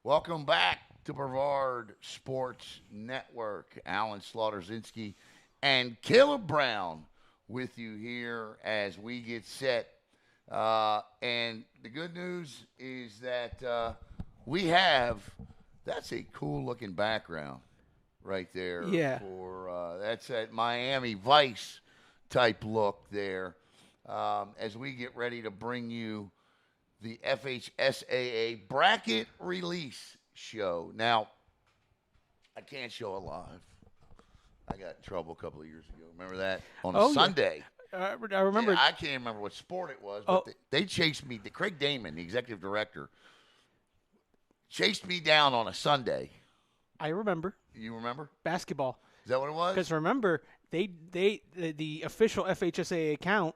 Welcome back to Brevard Sports Network. Alan Slaughterzinski and Caleb Brown with you here as we get set. And the good news is that we have that's a cool looking background right there Yeah. for that's that Miami Vice type look there as we get ready to bring you the FHSAA bracket release show. Now, I can't show it live. I got in trouble a couple of years ago. Remember that? On a Oh yeah. Sunday. I Yeah, remember. I can't remember what sport it was, but Oh, they chased me. Craig Damon, the executive director, chased me down on a Sunday. I remember You remember? basketball. Is that what it was? Because remember, the official FHSA account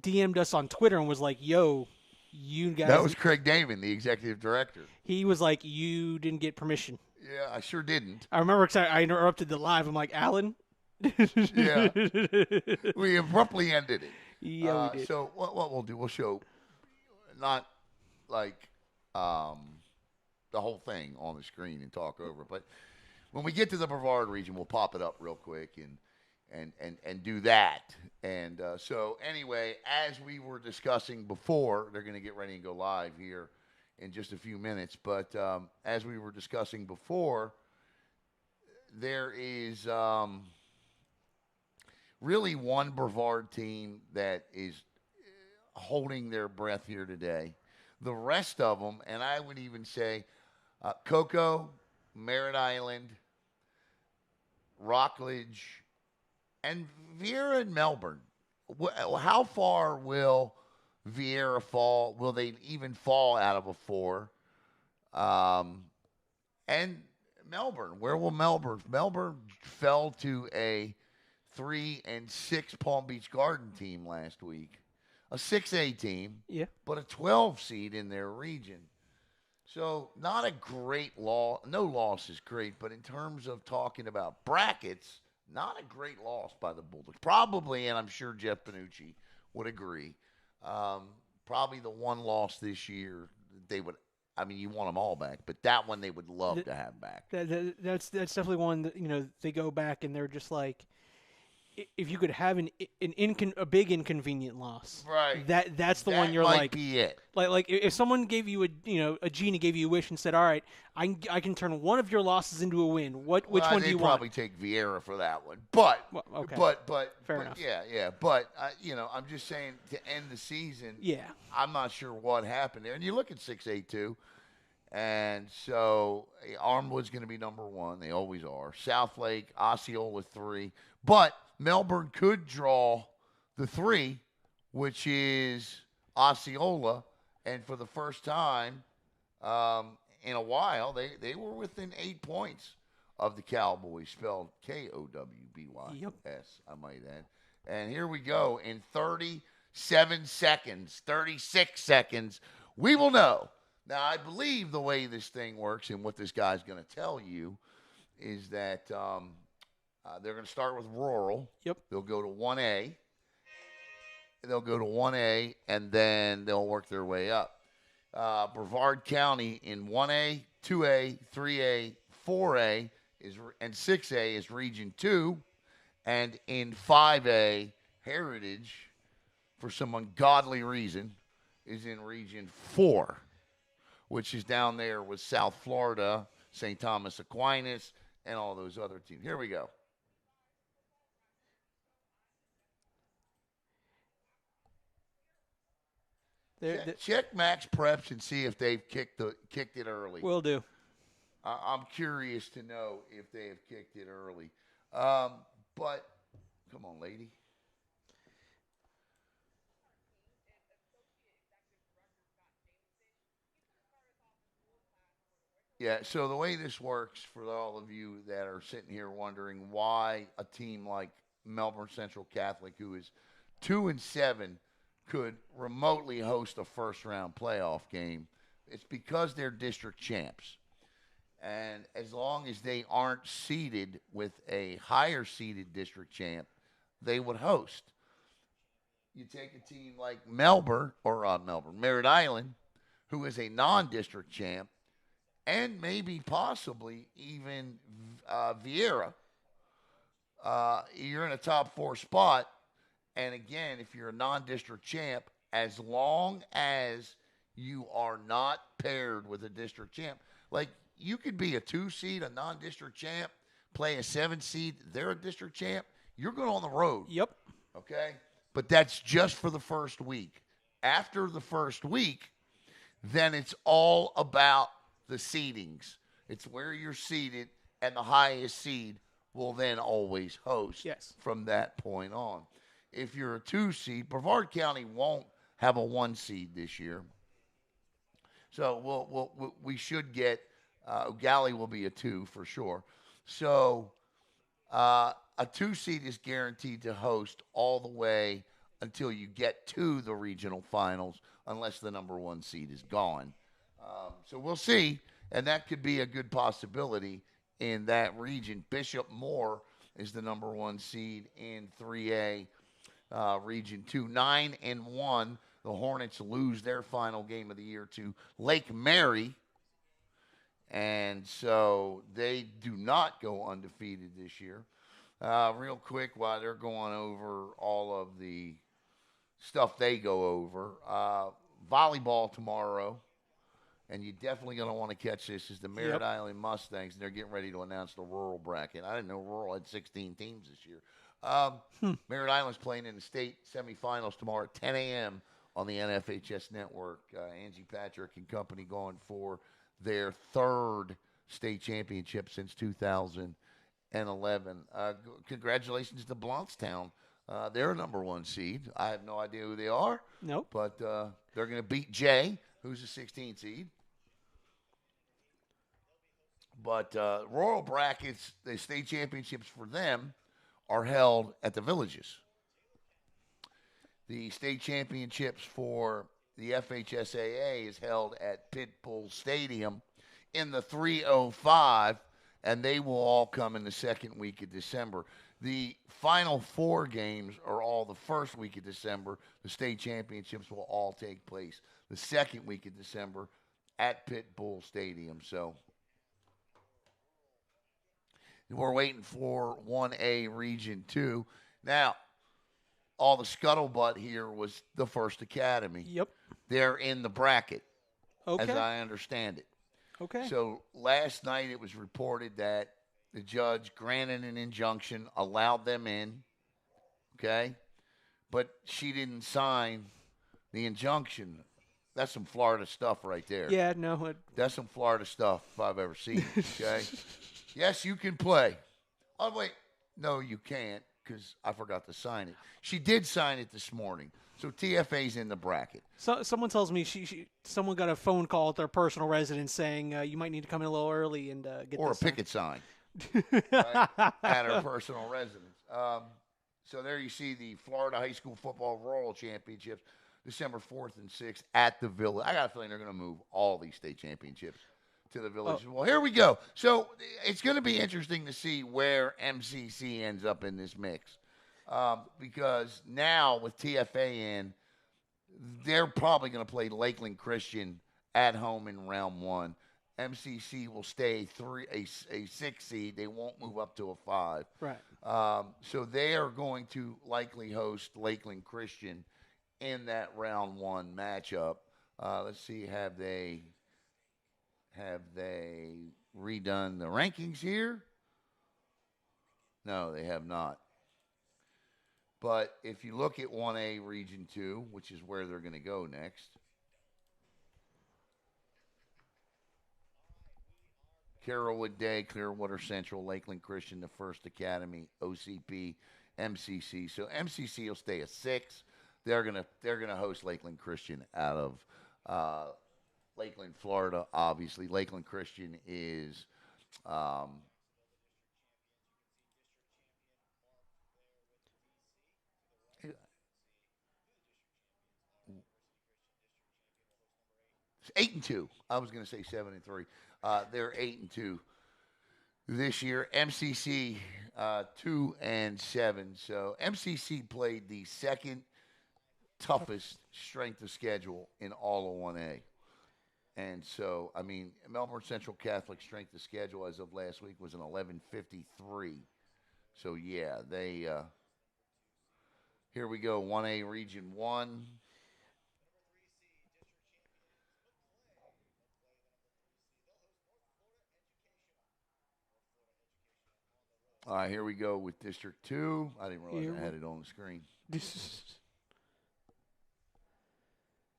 DM'd us on Twitter and was like, "Yo, you guys." That was Craig Damon, the executive director. He was like, "You didn't get permission." Yeah, I sure didn't. I remember 'cause I interrupted the live. I'm like, "Alan." Yeah. We abruptly ended it. Yeah, we did. So what we'll do, we'll show not like the whole thing on the screen and talk over, but when we get to the Brevard region, we'll pop it up real quick and do that. And so anyway, as we were discussing before, they're going to get ready and go live here in just a few minutes. But as we were discussing before, there is really one Brevard team that is holding their breath here today. The rest of them, and I would even say Cocoa, Merritt Island, Rockledge, and Vieira and Melbourne. How far will Vieira fall? Will they even fall out of a four? Um, and Melbourne, where will Melbourne? Melbourne fell to a 3-6 Palm Beach Garden team last week, a 6A team, Yeah. but a 12 seed in their region. So not a great loss. No loss is great, but in terms of talking about brackets, not a great loss by the Bulldogs. Probably, and I'm sure Jeff Panucci would agree. Um, Probably the one loss this year they would. I mean, you want them all back, but that one they would love Th- to have back. that's definitely one that they go back and they're just like, if you could have a big inconvenient loss, Right. that's the That one you're might like, be it. if someone gave you a genie gave you a wish and said, all right, I can turn one of your losses into a win. Which Well, one do they'd you probably want? take Vieira for that one, but Well, okay, fair but enough. yeah. But I'm just saying to end the season. Yeah, I'm not sure what happened there. And you look at 682, and so Armwood's going to be number one. They always are. Southlake, Osceola 3. But Melbourne could draw the 3, which is Osceola. And for the first time in a while, they were within 8 points of the Cowboys, spelled Kowbys, yep. I might add. And here we go. In 37 seconds, 36 seconds, we will know. Now, I believe the way this thing works and what this guy's going to tell you is that they're going to start with rural. Yep. They'll go to 1A. They'll go to 1A, and then they'll work their way up. Brevard County in 1A, 2A, 3A, 4A and 6A is Region 2. And in 5A, Heritage, for some ungodly reason, is in Region 4, which is down there with South Florida, St. Thomas Aquinas, and all those other teams. Here we go. Check Max Preps and see if they've kicked it early. will do. I'm curious to know if they have kicked it early. But come on, lady. Yeah, so the way this works for all of you that are sitting here wondering why a team like Melbourne Central Catholic, who is 2-7, could remotely host a first round playoff game, it's because they're district champs. And as long as they aren't seeded with a higher seeded district champ, they would host. You take a team like Merritt Island, who is a non district champ, and maybe possibly even Vieira. You're in a top 4 spot. And again, if you're a non-district champ, as long as you are not paired with a district champ, like you could be a 2 seed, a non-district champ, play a 7 seed, they're a district champ, you're going on the road. Yep. Okay? But that's just for the first week. After the first week, then it's all about the seedings. It's where you're seated, and the highest seed will then always host Yes. from that point on. If you're a 2 seed, Brevard County won't have a 1 seed this year. So we should get Galley will be a 2 for sure. So a 2 seed is guaranteed to host all the way until you get to the regional finals, unless the number 1 seed is gone. So we'll see, and that could be a good possibility in that region. Bishop Moore is the number 1 seed in 3A. Region 2, 9-1. The Hornets lose their final game of the year to Lake Mary, and so they do not go undefeated this year. Real quick, while they're going over all of the stuff they go over, volleyball tomorrow, and you're definitely going to want to catch this, is the Merritt Island Mustangs, and they're getting ready to announce the rural bracket. I didn't know rural had 16 teams this year. Merritt Island's playing in the state semifinals tomorrow at 10 a.m. on the NFHS network. Angie Patrick and company going for their 3rd state championship since 2011. Congratulations to Blountstown. They're number 1 seed. I have no idea who they are. Nope. But they're going to beat Jay, who's a 16 seed. But rural brackets, the state championships for them are held at the villages. The state championships for the FHSAA is held at Pitbull Stadium in the 305, and they will all come in the second week of December. The final 4 games are all the first week of December. The state championships will all take place the second week of December at Pitbull Stadium. So we're waiting for 1A Region 2. Now, all the scuttlebutt here was the First Academy. Yep. They're in the bracket, Okay. as I understand it. Okay. So last night it was reported that the judge granted an injunction, allowed them in, okay? But she didn't sign the injunction. That's some Florida stuff right there. Yeah, no. That's some Florida stuff if I've ever seen, okay? Yes, you can play. Oh, wait. No, you can't, because I forgot to sign it. She did sign it this morning. So TFA's in the bracket. So someone tells me someone got a phone call at their personal residence saying you might need to come in a little early and get Or a this picket sign. Right? At her personal residence. So there you see the Florida High School Football Rural Championships, December 4th and 6th at the Village. I got a feeling they're going to move all these state championships to the Village. Oh. Well, here we go. So it's going to be interesting to see where MCC ends up in this mix. Because now with TFA in, they're probably going to play Lakeland Christian at home in round 1. MCC will stay a 6 seed. They won't move up to a 5. Right. So they are going to likely host Lakeland Christian in that round 1 matchup. Let's see, have they redone the rankings here? No, they have not. But if you look at 1A Region 2, which is where they're going to go next, Carrollwood Day, Clearwater Central, Lakeland Christian, the First Academy, OCP, MCC. So MCC will stay a 6. They're gonna host Lakeland Christian out of Lakeland, Florida. Obviously, Lakeland Christian is it's 8-2. I was going to say 7-3. They're 8-2 this year. MCC 2-7. So MCC played the second toughest strength of schedule in all of 1A. And so, I mean, Melbourne Central Catholic strength of schedule as of last week was an 1153. So, yeah, they here we go, 1A Region 1. All right, here we go with District 2. I didn't realize I had it on the screen.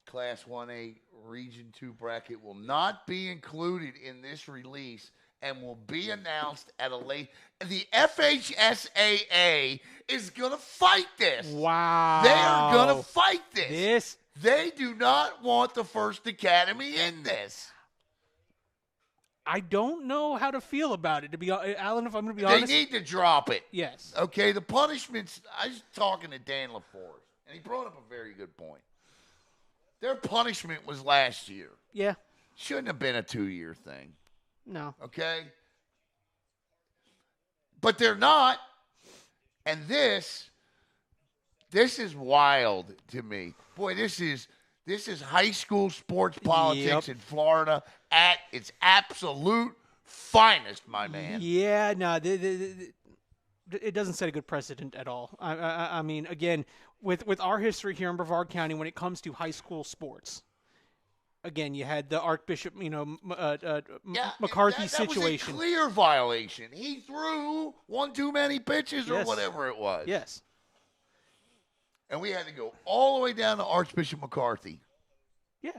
Class 1A Region 2 bracket will not be included in this release and will be announced at a late. The FHSAA is going to fight this. Wow. They are going to fight This. They do not want the First Academy in this. I don't know how to feel about it, to be Alan, if I'm going to be honest. They need to drop it. Yes. Okay, the punishments, I was talking to Dan LaForce, and he brought up a very good point. Their punishment was last year. Yeah. Shouldn't have been a 2-year thing. No. Okay? But they're not. And this is wild to me. Boy, this is high school sports politics in Florida at its absolute finest, my man. Yeah, no, it doesn't set a good precedent at all. I mean, again, with our history here in Brevard County when it comes to high school sports, again, you had the Archbishop, McCarthy situation. That was a clear violation. He threw one too many pitches or whatever it was. Yes. And we had to go all the way down to Archbishop McCarthy. Yeah.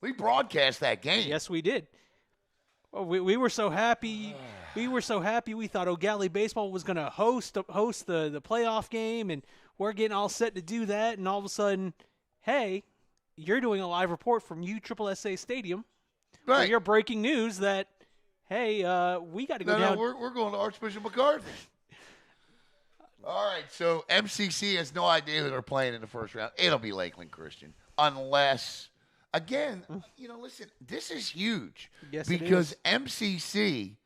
We broadcast that game. Yes, we did. Oh, we were so happy. We were so happy. We thought O'Galley Baseball was going to host the playoff game, and we're getting all set to do that. And all of a sudden, hey, you're doing a live report from USSSA Stadium. Right. Where you're breaking news that, hey, we got to go down. No, we're going to Archbishop McCarthy. All right, so MCC has no idea who they're playing in the first round. It'll be Lakeland Christian. Unless, again, listen, this is huge. Yes, because it is. MCC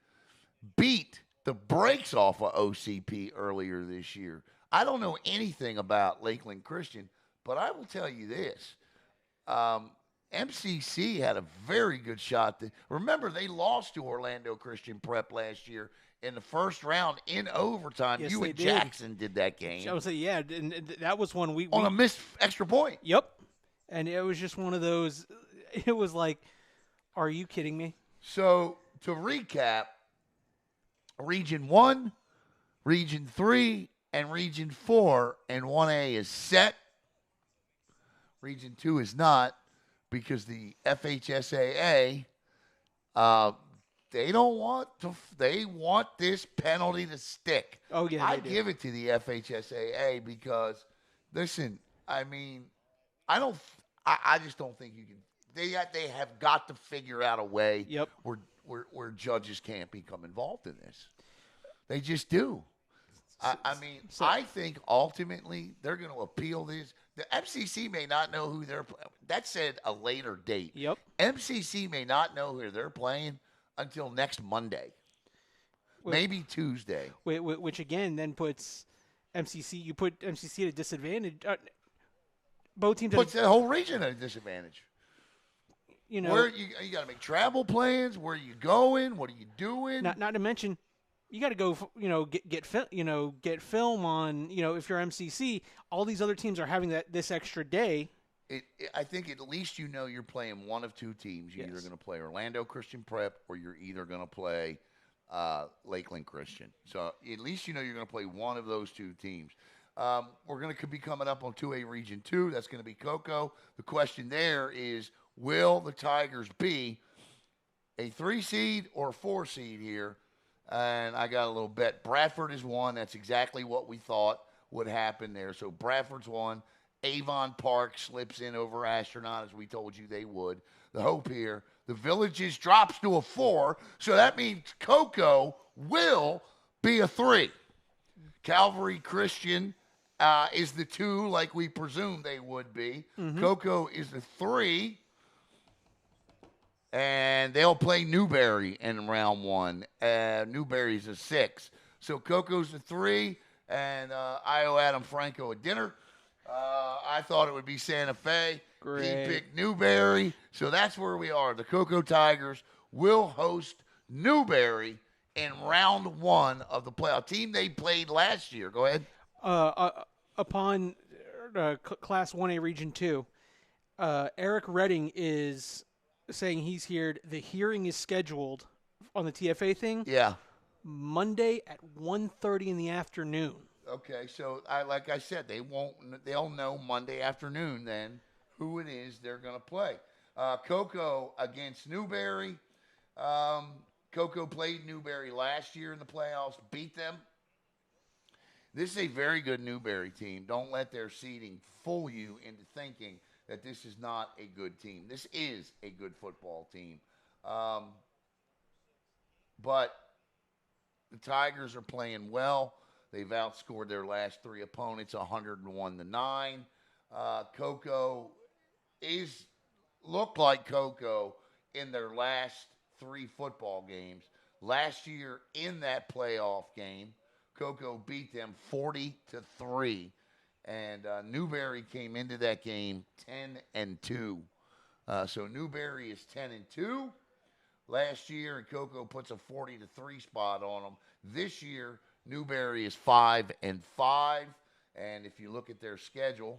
beat the brakes off of OCP earlier this year. I don't know anything about Lakeland Christian, but I will tell you this. MCC had a very good shot. Remember, they lost to Orlando Christian Prep last year in the first round in overtime. Yes, you and Jackson did that game. I would say, yeah, and that was one we on a missed extra point. Yep. And it was just one of those, it was like, are you kidding me? So, to recap, Region 1, Region 3, and Region 4 and 1A is set. Region 2 is not because the FHSAA, they want this penalty to stick. Oh, yeah, I give it to the FHSAA because, listen, I mean, I just don't think you can. They have got to figure out a way where judges can't become involved in this. They just do. I think ultimately they're going to appeal this. The MCC may not know who they're playing. That said a later date. Yep. MCC may not know who they're playing until next Monday. Maybe Tuesday. Which again then puts MCC. You put MCC at a disadvantage. Both teams puts the whole region at a disadvantage. Where you got to make travel plans. Where are you going? What are you doing? Not to mention, you got to go. Get film on. If you're MCC, all these other teams are having this extra day. I think at least you're playing one of two teams. You're either going to play Orlando Christian Prep or you're either going to play Lakeland Christian. So at least you're going to play one of those two teams. We're going to be coming up on 2A Region 2. That's going to be Cocoa. The question there is, will the Tigers be a 3 seed or a 4 seed here? And I got a little bet. Bradford is 1. That's exactly what we thought would happen there. So Bradford's 1. Avon Park slips in over Astronaut, as we told you they would. The hope here, the Villages drops to a 4. So that means Cocoa will be a 3. Calvary Christian is the 2, like we presumed they would be. Mm-hmm. Cocoa is the 3. And they'll play Newberry in round 1. Newberry's a 6. So Cocoa's a 3, and Io Adam Franco a dinner. I thought it would be Santa Fe. Great. He picked Newberry. So that's where we are. The Cocoa Tigers will host Newberry in round 1 of the playoff. Team they played last year. Go ahead. Upon Class 1A Region 2, Eric Redding is saying he's here. The hearing is scheduled on the TFA thing. Yeah. Monday at 1:30 in the afternoon. Okay, so like I said, they'll know Monday afternoon then who it is they're going to play. Cocoa against Newberry. Cocoa played Newberry last year in the playoffs, beat them. This is a very good Newberry team. Don't let their seeding fool you into thinking that this is not a good team. This is a good football team. But the Tigers are playing well. They've outscored their last 3 opponents 101-9. Cocoa looked like Cocoa in their last 3 football games. Last year in that playoff game, Cocoa beat them 40-3. And Newberry came into that game 10-2. So Newberry is 10-2 last year, and Cocoa puts a 40-3 spot on them. This year, Newberry is 5-5. And if you look at their schedule,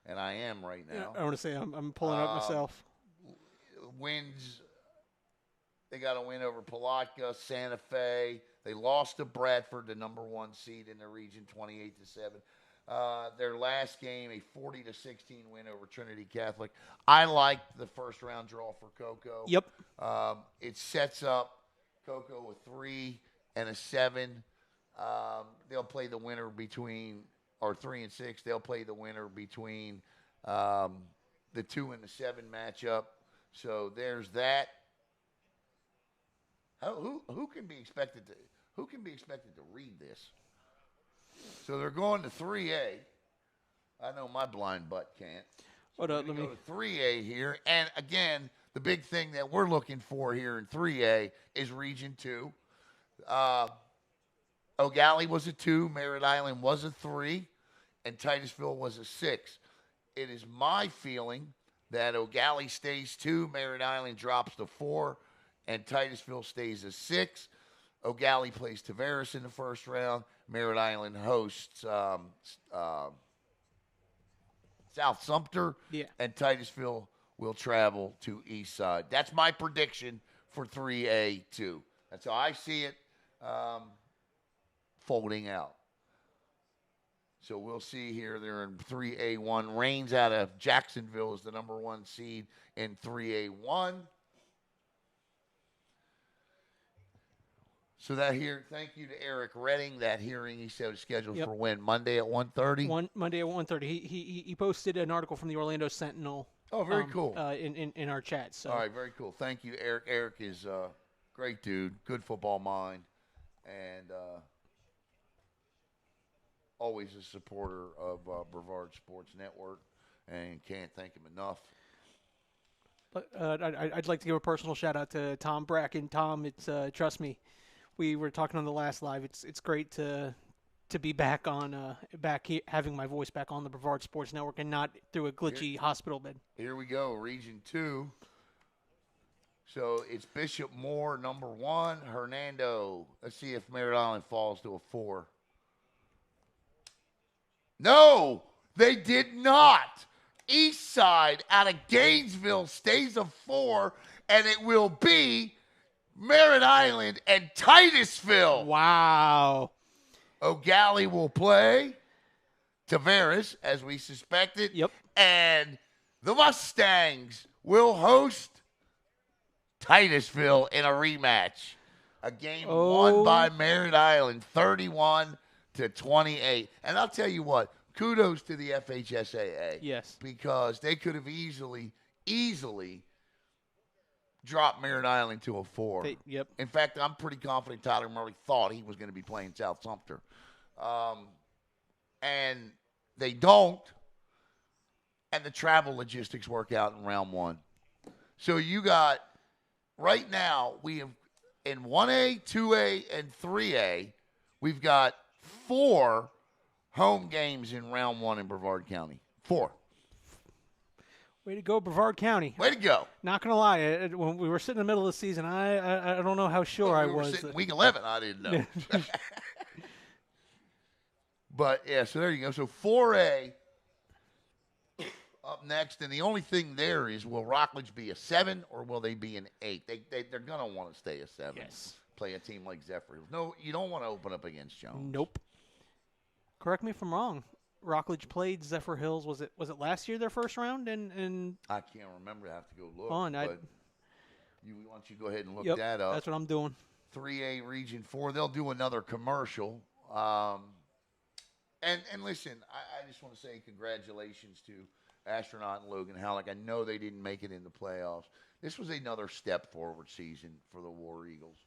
and I am right now, I want to say I'm pulling up myself. Wins. They got a win over Palatka, Santa Fe. They lost to Bradford, the number 1 seed in the region, 28-7. Their last game, a 40-16 win over Trinity Catholic. I like the first round draw for Cocoa. Yep. It sets up Cocoa with 3 and a 7. They'll play the winner between, or 3 and 6. They'll play the winner between the 2 and the 7 matchup. So there's that. Who can be expected to read this? So they're going to 3A. I know my blind butt can't. So let me go to 3A here. And again, the big thing that we're looking for here in 3A is Region 2. O'Galley was a 2, Merritt Island was a 3, and Titusville was a 6. It is my feeling that O'Galley stays 2, Merritt Island drops to 4, and Titusville stays a 6. O'Galley plays Tavares in the first round. Merritt Island hosts South Sumter, and Titusville will travel to Eastside. That's my prediction for 3A2. That's how I see it folding out. So we'll see here. They're in 3A1. Rains out of Jacksonville is the number 1 seed in 3A1. So that here, thank you to Eric Redding. That hearing, he said, is scheduled for when? Monday at 1:30? Monday at 1:30. He posted an article from the Orlando Sentinel. Oh, very cool. In our chat. So. All right, very cool. Thank you, Eric. Eric is a great dude, good football mind, and always a supporter of Brevard Sports Network, and can't thank him enough. But I'd like to give a personal shout out to Tom Bracken. Tom, it's trust me. We were talking on the last live. It's great to be back on having my voice back on the Brevard Sports Network and not through a glitchy hospital bed. Here we go, Region 2. So it's Bishop Moore, number 1. Hernando. Let's see if Merritt Island falls to a 4. No, they did not. Eastside out of Gainesville stays a 4, and it will be Merritt Island and Titusville. Wow. O'Galley will play Tavares, as we suspected. Yep. And the Mustangs will host Titusville in a rematch. A game won by Merritt Island, 31-28. And I'll tell you what, kudos to the FHSAA. Yes. Because they could have easily dropped Merritt Island to a 4. Yep. In fact, I'm pretty confident Tyler Murray thought he was going to be playing South Sumter. And they don't. And the travel logistics work out in round 1. So you got, right now, we have in 1A, 2A, and 3A, we've got 4 home games in round 1 in Brevard County. 4. Way to go, Brevard County. Way to go. Not gonna lie, when we were sitting in the middle of the season, I don't know how sure I We were was. sitting week 11. I didn't know. But, yeah, so there you go. So 4A up next. And the only thing there is, will Rockledge be a 7 or will they be an 8? They're going to want to stay a 7. Yes. Play a team like Zephyr. No, you don't want to open up against Jones. Nope. Correct me if I'm wrong. Rockledge played Zephyr Hills. Was it last year their first round? And I can't remember. I have to go look. why don't you go ahead and look yep, that up? that's what I'm doing. 3A Region 4. They'll do another commercial. And listen, I just want to say congratulations to Astronaut and Logan Halleck. I know they didn't make it in the playoffs. This was another step forward season for the War Eagles.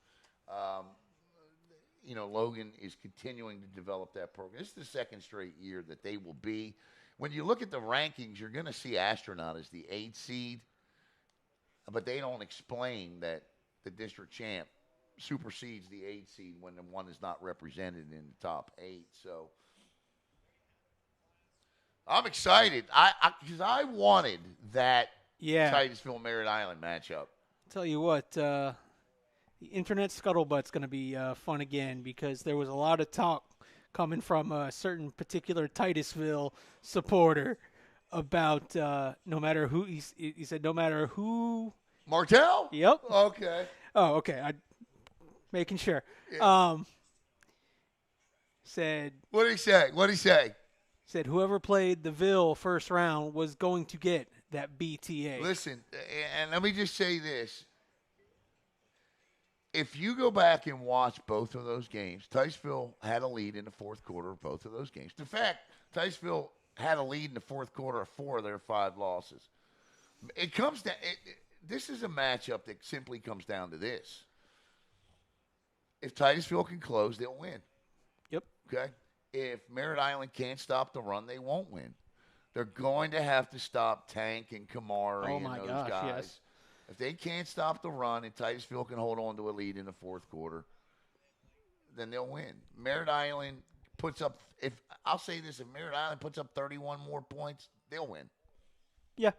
Logan is continuing to develop that program. This is the second straight year that they will be. When you look at the rankings, you're going to see Astronaut as the 8 seed, but they don't explain that the district champ supersedes the 8 seed when the one is not represented in the top 8. So I'm excited. Because I wanted that Titusville Merritt Island matchup. Tell you what, the internet scuttlebutt's going to be fun again, because there was a lot of talk coming from a certain particular Titusville supporter about no matter who he said, no matter who. Martell? Yep. Okay. Oh, okay. Making sure. Yeah. Said. What did he say? Said whoever played the Ville first round was going to get that BTA. Listen, and let me just say this. If you go back and watch both of those games, Titusville had a lead in the fourth quarter of both of those games. In fact, Titusville had a lead in the fourth quarter of 4 of their 5 losses. It comes down. This is a matchup that simply comes down to this. If Titusville can close, they'll win. Yep. Okay? If Merritt Island can't stop the run, they won't win. They're going to have to stop Tank and Kamari and those guys. Yes. If they can't stop the run and Titusville can hold on to a lead in the fourth quarter, then they'll win. Merritt Island puts up – if Merritt Island puts up 31 more points, they'll win. Yeah.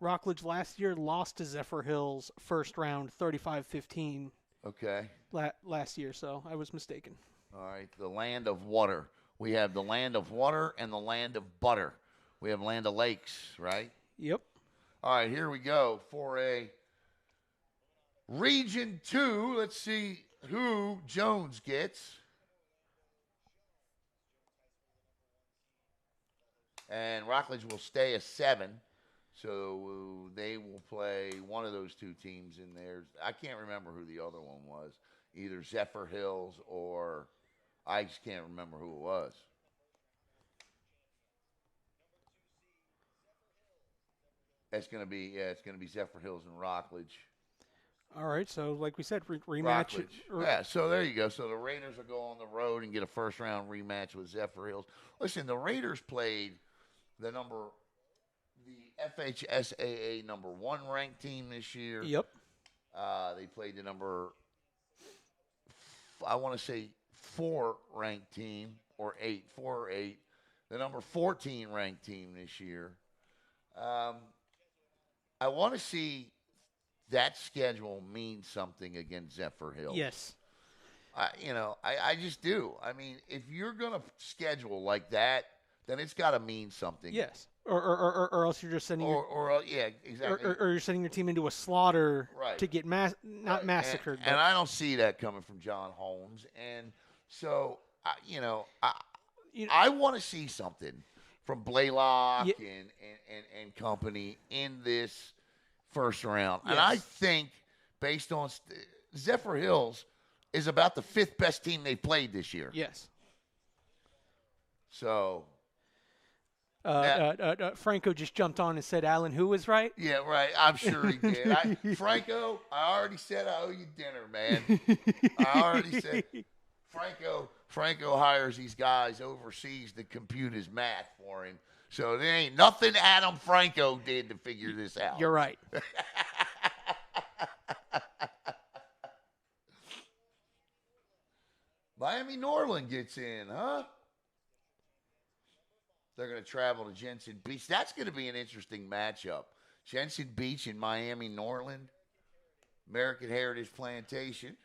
Rockledge last year lost to Zephyr Hills first round 35-15. Okay. Last year, so I was mistaken. All right, the land of water. We have the land of water and the land of butter. We have Land O'Lakes, right? Yep. All right, here we go for a Region 2. Let's see who Jones gets. And Rockledge will stay a 7. So they will play one of those 2 teams in there. I can't remember who the other one was. Either Zephyr Hills or I just can't remember who it was. It's going to be Zephyr Hills and Rockledge. All right, so like we said, rematch. Rockledge. Yeah, so there you go. So the Raiders will go on the road and get a first-round rematch with Zephyr Hills. Listen, the Raiders played the FHSAA number 1 ranked team this year. Yep. They played the number, I want to say 4 ranked team, or 8, 4 or 8. The number 14 ranked team this year. I want to see that schedule mean something against Zephyr Hills. Yes. I just do. I mean, if you're going to schedule like that, then it's got to mean something. Yes. Or else you're just sending yeah, exactly. Or you're sending your team into a slaughter right. to get massacred. And I don't see that coming from John Holmes. And so, I want to see something from Blaylock and company in this first round. Yes. And I think, based on Zephyr Hills is about the 5th best team they've played this year. Yes. So. Franco just jumped on and said Alan who was right? Yeah, right. I'm sure he did. Franco, I already said I owe you dinner, man. I already said Franco hires these guys overseas to compute his math for him. So there ain't nothing Adam Franco did to figure this out. You're right. Miami Norland gets in, huh? They're going to travel to Jensen Beach. That's going to be an interesting matchup. Jensen Beach in Miami, Norland. American Heritage Plantation.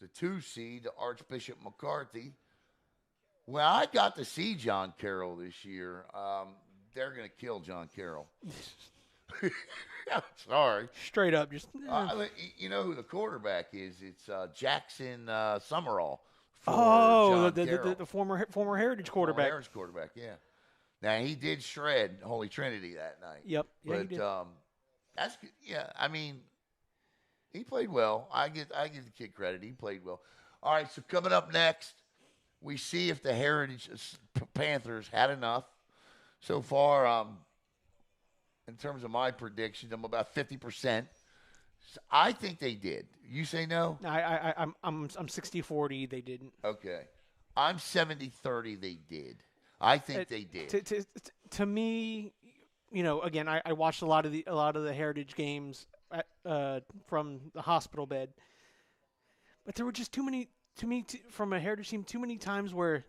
The 2 seed, the Archbishop McCarthy. Well, I got to see John Carroll this year. They're going to kill John Carroll. Sorry. Straight up, just. You know who the quarterback is? It's Jackson Summerall. The former Heritage quarterback. Heritage quarterback, yeah. Now he did shred Holy Trinity that night. Yep. Yeah, but he did. that's I mean, he played well. I give the kid credit. He played well. All right, so coming up next, we see if the Heritage Panthers had enough. So far, in terms of my predictions, I'm about 50%. I think they did. You say no? I'm 60-40. They didn't. Okay. I'm 70-30. They did. I think they did. To me, again, I watched a lot of the Heritage games from the hospital bed, but there were just too many from a Heritage team. Too many times where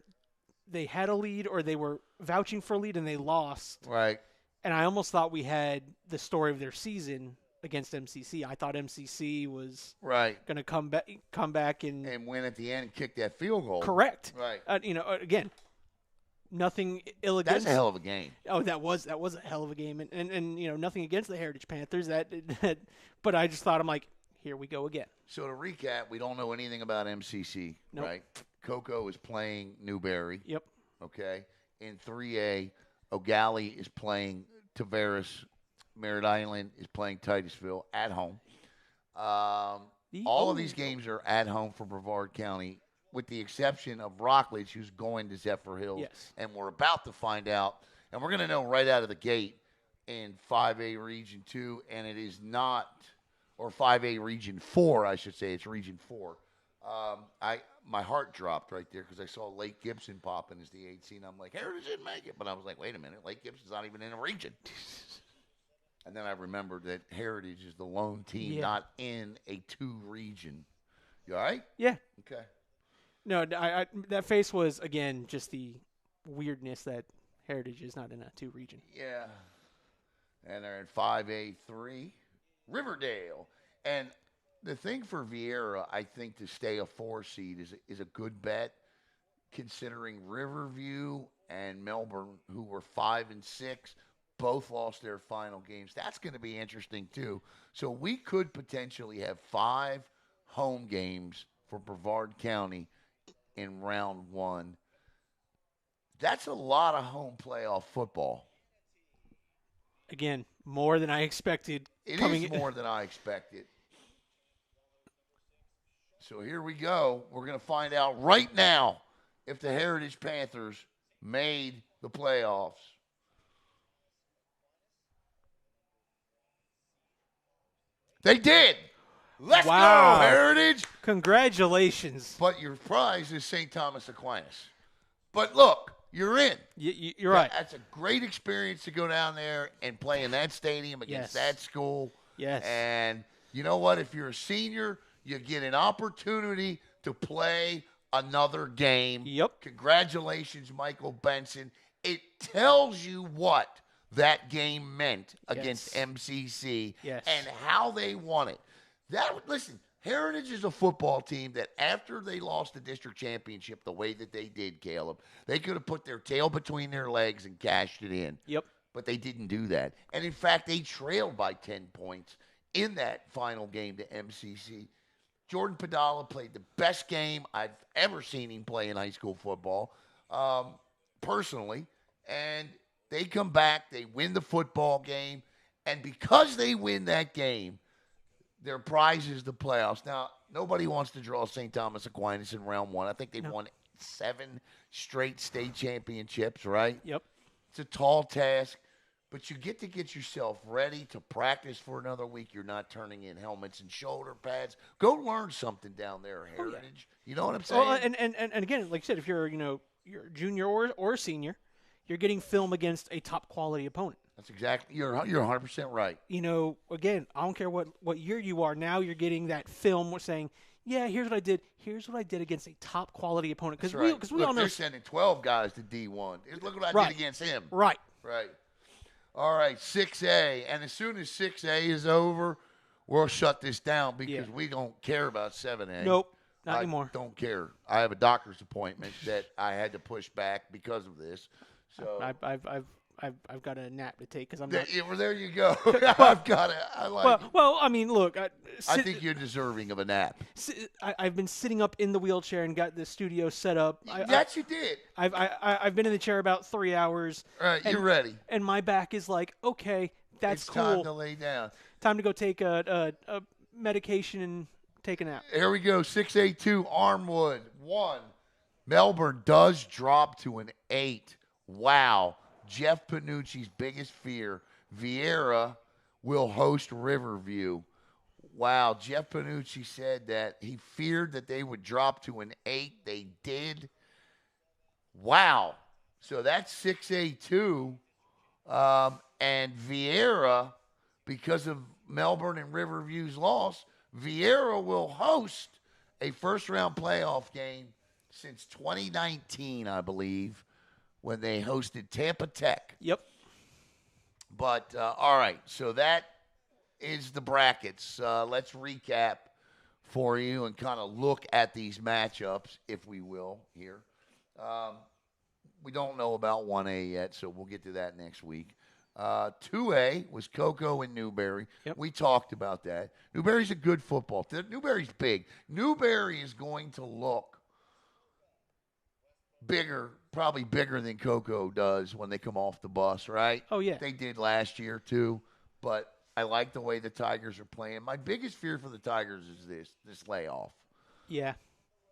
they had a lead or they were vouching for a lead and they lost. Right. And I almost thought we had the story of their season against MCC. I thought MCC was going to come back and win at the end and kick that field goal. Correct. Right. Again, nothing ill against. That's a hell of a game. Oh, that was a hell of a game, and nothing against the Heritage Panthers. But I just thought, I'm like, here we go again. So to recap, we don't know anything about MCC, nope. Right? Coco is playing Newberry. Yep. Okay. In 3A, O'Galley is playing Tavares. Merritt Island is playing Titusville at home. All of these games are at home for Brevard County, with the exception of Rockledge, who's going to Zephyr Hills. Yes. And we're about to find out, and we're going to know right out of the gate in 5A Region 2, and it is not, or 5A Region 4, I should say. It's Region 4. My heart dropped right there because I saw Lake Gibson popping as the 8 seed. I'm like, Heritage didn't make it. But I was like, wait a minute, Lake Gibson's not even in a region. And then I remembered that Heritage is the lone team not in a 2 region. You all right? Yeah. Okay. No, that face was, again, just the weirdness that Heritage is not in a 2 region. Yeah. And they're in 5A3, Riverdale. And the thing for Vieira, I think, to stay a 4 seed is a good bet, considering Riverview and Melbourne, who were 5 and 6, both lost their final games. That's going to be interesting, too. So we could potentially have 5 home games for Brevard County in round 1. That's a lot of home playoff football. Again, more than I expected. It is more than I expected. So here we go. We're going to find out right now if the Heritage Panthers made the playoffs. They did. Let's go, Heritage. Congratulations. But your prize is St. Thomas Aquinas. But look, you're in. You're right. That's a great experience to go down there and play in that stadium against that school. Yes. And you know what? If you're a senior, you get an opportunity to play another game. Yep. Congratulations, Michael Benson. It tells you what that game meant against MCC and how they won it. Listen, Heritage is a football team that after they lost the district championship the way that they did, Caleb, they could have put their tail between their legs and cashed it in. Yep. But they didn't do that. And, in fact, they trailed by 10 points in that final game to MCC. Jordan Padala played the best game I've ever seen him play in high school football, personally. And they come back, they win the football game, and because they win that game, their prize is the playoffs. Now, nobody wants to draw St. Thomas Aquinas in round 1. I think they've won 7 straight state championships, right? Yep. It's a tall task. But you get to get yourself ready to practice for another week. You're not turning in helmets and shoulder pads. Go learn something down there, Heritage. You know what I'm saying? Well, and again, like you said, if you're you're a junior or a senior, you're getting film against a top quality opponent. That's exactly. You're 100% right. Again, I don't care what year you are. Now you're getting that film saying yeah, here's what I did. Here's what I did against a top quality opponent. Because That's right. we Look, all know. they're sending 12 guys to D1. Look what I Right. did against him. Right. Right. All right, 6A. And as soon as 6A is over, we'll shut this down because we don't care about 7A. Nope. Not I anymore. Don't care. I have a doctor's appointment that I had to push back because of this. So I've got a nap to take because I'm not. well, there you go. I've got it. I like it. Well, I mean, look. I think you're deserving of a nap. I've been sitting up in the wheelchair and got the studio set up. Yes, you did. I've been in the chair about 3 hours. All right, you're ready. And my back is like, okay, that's It's cool. time to lay down. Time to go take a medication and take a nap. Here we go. 6A2 Armwood 1. Melbourne does drop to an 8. Wow. Jeff Panucci's biggest fear. Vieira will host Riverview. Wow. Jeff Panucci said that he feared that they would drop to an 8. They did. Wow. So that's 6A2. And Vieira, because of Melbourne and Riverview's loss, Vieira will host a first-round playoff game since 2019, I believe, when they hosted Tampa Tech. Yep. But, all right, so that is the brackets. Let's recap for you and kind of look at these matchups, if we will, here. We don't know about 1A yet, so we'll get to that next week. 2A was Cocoa and Newberry. Yep. We talked about that. Newberry's a good football team. Newberry's big. Newberry is going to look bigger, probably bigger than Cocoa does when they come off the bus, right? Oh, yeah. They did last year, too. But I like the way the Tigers are playing. My biggest fear for the Tigers is this layoff. Yeah.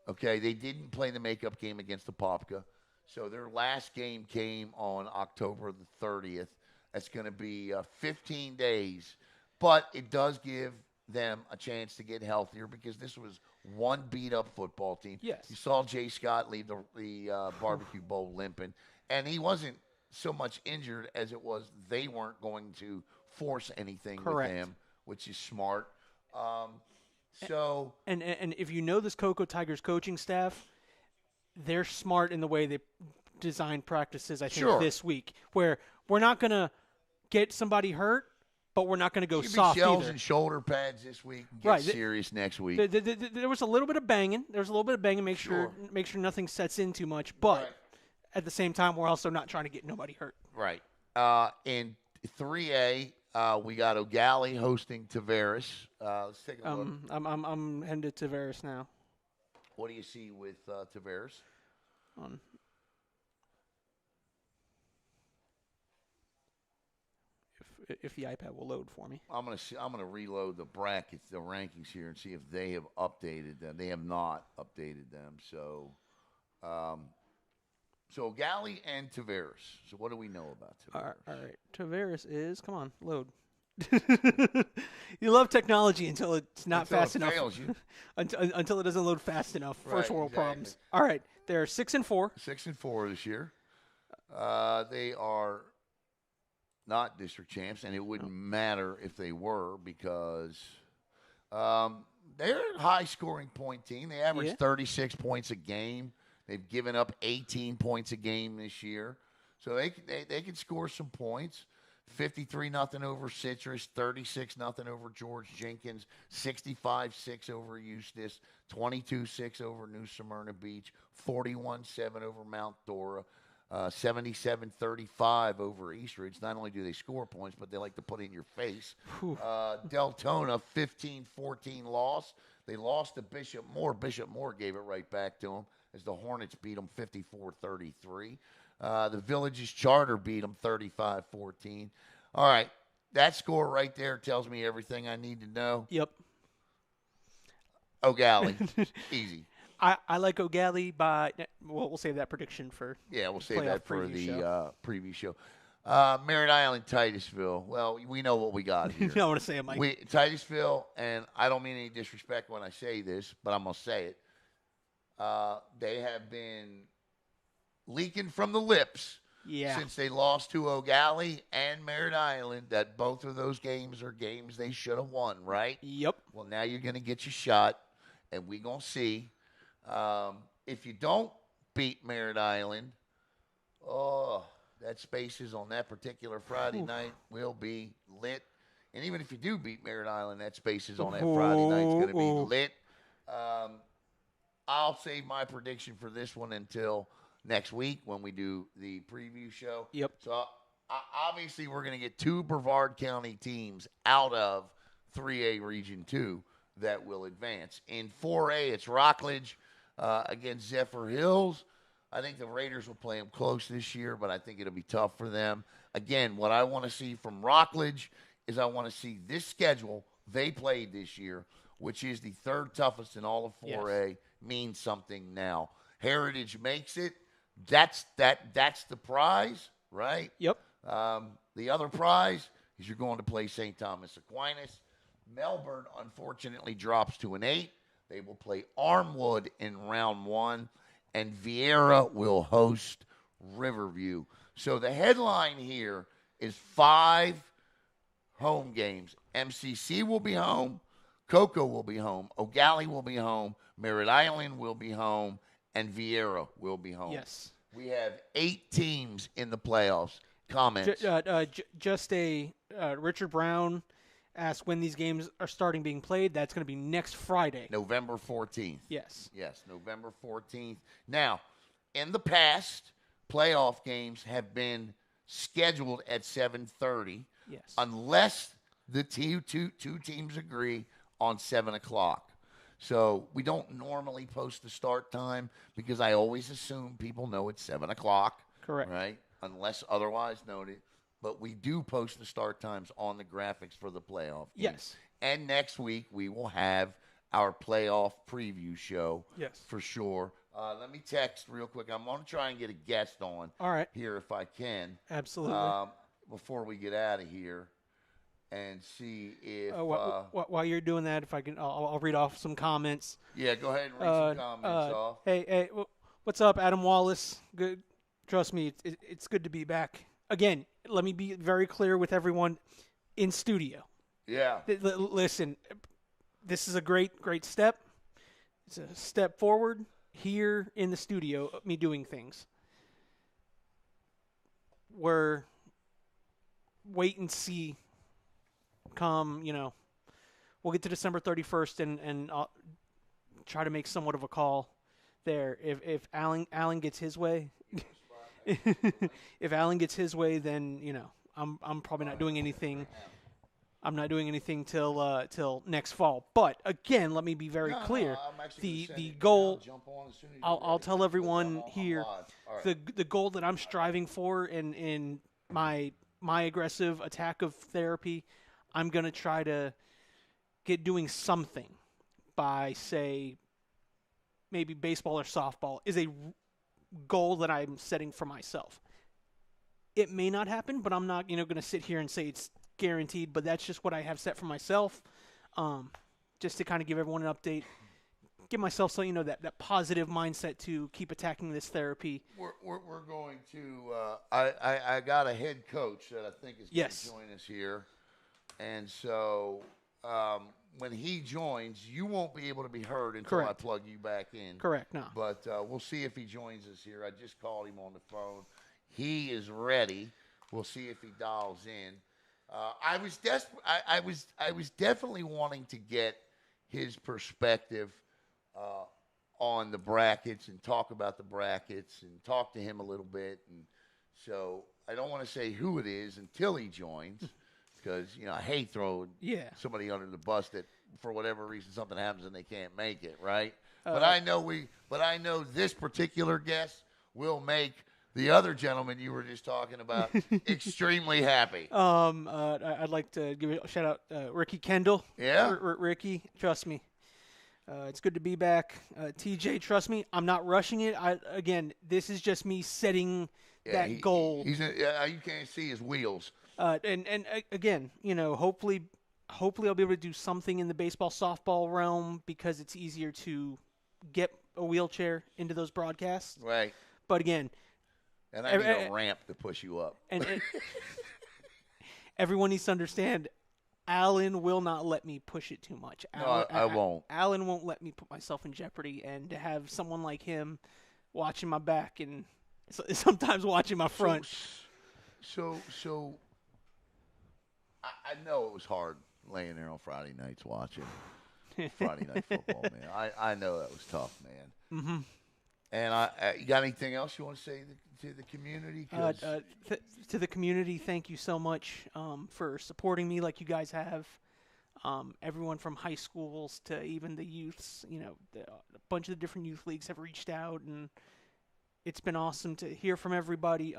Okay, they didn't play the makeup game against the Popka. So their last game came on October the 30th. That's going to be 15 days. But it does give them a chance to get healthier because this was one beat-up football team. Yes. You saw Jay Scott leave the barbecue bowl limping. And he wasn't so much injured as it was they weren't going to force anything Correct. with him, which is smart. So And if you know this Cocoa Tigers coaching staff, they're smart in the way they design practices, I think, Sure. this week, where we're not going to get somebody hurt, but we're not going to go give me soft shells either. and shoulder pads this week. And get Right. serious next week. There was a little bit of banging. Make sure nothing sets in too much. But Right. at the same time, we're also not trying to get nobody hurt. Right. In 3A, we got O'Galley hosting Tavares. Let's take a look. I'm headed to Tavares now. What do you see with Tavares? If the iPad will load for me. I'm gonna reload the brackets, the rankings here, and see if they have updated them. They have not updated them. So, so O'Galley and Tavares. So what do we know about Tavares? All right. Tavares is, come on, load. You love technology until it's not Until fast it enough. fails you. until it doesn't load fast enough. First Right, world exactly. problems. All right. They're 6-4. 6-4 this year. They are not district champs, and it wouldn't matter if they were because they're a high-scoring point team. They average 36 points a game. They've given up 18 points a game this year, so they can score some points. 53-0 over Citrus, 36-0 over George Jenkins, 65-6 over Eustis, 22-6 over New Smyrna Beach, 41-7 over Mount Dora, 77-35 over Eastridge. Not only do they score points, but they like to put it in your face. Deltona, 15-14 loss. They lost to Bishop Moore. Bishop Moore gave it right back to them as the Hornets beat them 54-33. The Villages Charter beat them 35-14. All right, that score right there tells me everything I need to know. Yep. O'Galley, easy. I like O'Galley by. We'll save that prediction for. Yeah, we'll save playoff that for preview the show. preview show. Merritt Island, Titusville. Well, we know what we got here. You don't want to say it, Mike. Titusville, and I don't mean any disrespect when I say this, but I'm going to say it. They have been leaking from the lips since they lost to O'Galley and Merritt Island that both of those games are games they should have won, right? Yep. Well, now you're going to get your shot. and we're going to see. If you don't beat Merritt Island, oh, that spaces on that particular Friday night will be lit. And even if you do beat Merritt Island, that spaces on that Friday night is going to be lit. I'll save my prediction for this one until next week when we do the preview show. Yep. So obviously we're going to get 2 Brevard County teams out of 3A Region 2 that will advance. In 4A, it's Rockledge against Zephyr Hills. I think the Raiders will play them close this year, but I think it'll be tough for them. Again, what I want to see from Rockledge is I want to see this schedule they played this year, which is the 3rd toughest in all of 4A, means something now. Heritage makes it. That's the prize, right? Yep. The other prize is you're going to play St. Thomas Aquinas. Melbourne, unfortunately, drops to an 8. They will play Armwood in round 1, and Vieira will host Riverview. So the headline here is 5 home games. MCC will be home. Cocoa will be home. O'Galley will be home. Merritt Island will be home. And Vieira will be home. Yes. We have 8 teams in the playoffs. Comments? Just Richard Brown asked when these games are starting being played. That's going to be next Friday. November 14th. Yes. Yes, November 14th. Now, in the past, playoff games have been scheduled at 7:30. Yes. Unless the two teams agree on 7 o'clock. So we don't normally post the start time because I always assume people know it's 7 o'clock. Correct. Right? Unless otherwise noted. But we do post the start times on the graphics for the playoff games. Yes. And next week we will have our playoff preview show. Yes. For sure. Let me text real quick. I'm going to try and get a guest on here if I can. Absolutely. Before we get out of here. And see if while you're doing that, if I can, I'll read off some comments. Yeah, go ahead and read some comments off. Hey, what's up, Adam Wallace? Good, trust me, it's good to be back again. Let me be very clear with everyone in studio. Yeah. Listen, this is a great step. It's a step forward here in the studio. Me doing things. We're wait and see. Come, we'll get to December 31st and I'll try to make somewhat of a call there. If Alan gets his way, if Alan gets his way, then I'm probably not doing anything. I'm not doing anything till next fall. But again, let me be very clear. The goal. I'll tell everyone here the goal that I'm striving for in my aggressive attack of therapy. I'm going to try to get doing something by, say, maybe baseball or softball is a goal that I'm setting for myself. It may not happen, but I'm not, going to sit here and say it's guaranteed, but that's just what I have set for myself. Just to kind of give everyone an update, give myself so that positive mindset to keep attacking this therapy. We're going to I got a head coach that I think is going to join us here. And so when he joins, you won't be able to be heard until I plug you back in. Correct, no. But we'll see if he joins us here. I just called him on the phone. He is ready. We'll see if he dials in. I was definitely wanting to get his perspective on the brackets and talk about the brackets and talk to him a little bit. And so I don't want to say who it is until he joins. Because, I hate throwing somebody under the bus that, for whatever reason, something happens and they can't make it, right? But I know this particular guest will make the other gentleman you were just talking about extremely happy. I'd like to give a shout out Ricky Kendall. Yeah? Ricky, trust me. It's good to be back. TJ, trust me, I'm not rushing it. Again, this is just me setting that goal. You can't see his wheels. And again, hopefully I'll be able to do something in the baseball, softball realm because it's easier to get a wheelchair into those broadcasts. Right. But again, and I need a ramp to push you up. And everyone needs to understand, Alan will not let me push it too much. No, I won't. Alan won't let me put myself in jeopardy, and to have someone like him watching my back and sometimes watching my front. So I know it was hard laying there on Friday nights watching Friday Night Football, man. I know that was tough, man. Mm-hmm. And you got anything else you want to say to the community? To the community, thank you so much for supporting me like you guys have. Everyone from high schools to even the youths, a bunch of the different youth leagues have reached out, and it's been awesome to hear from everybody.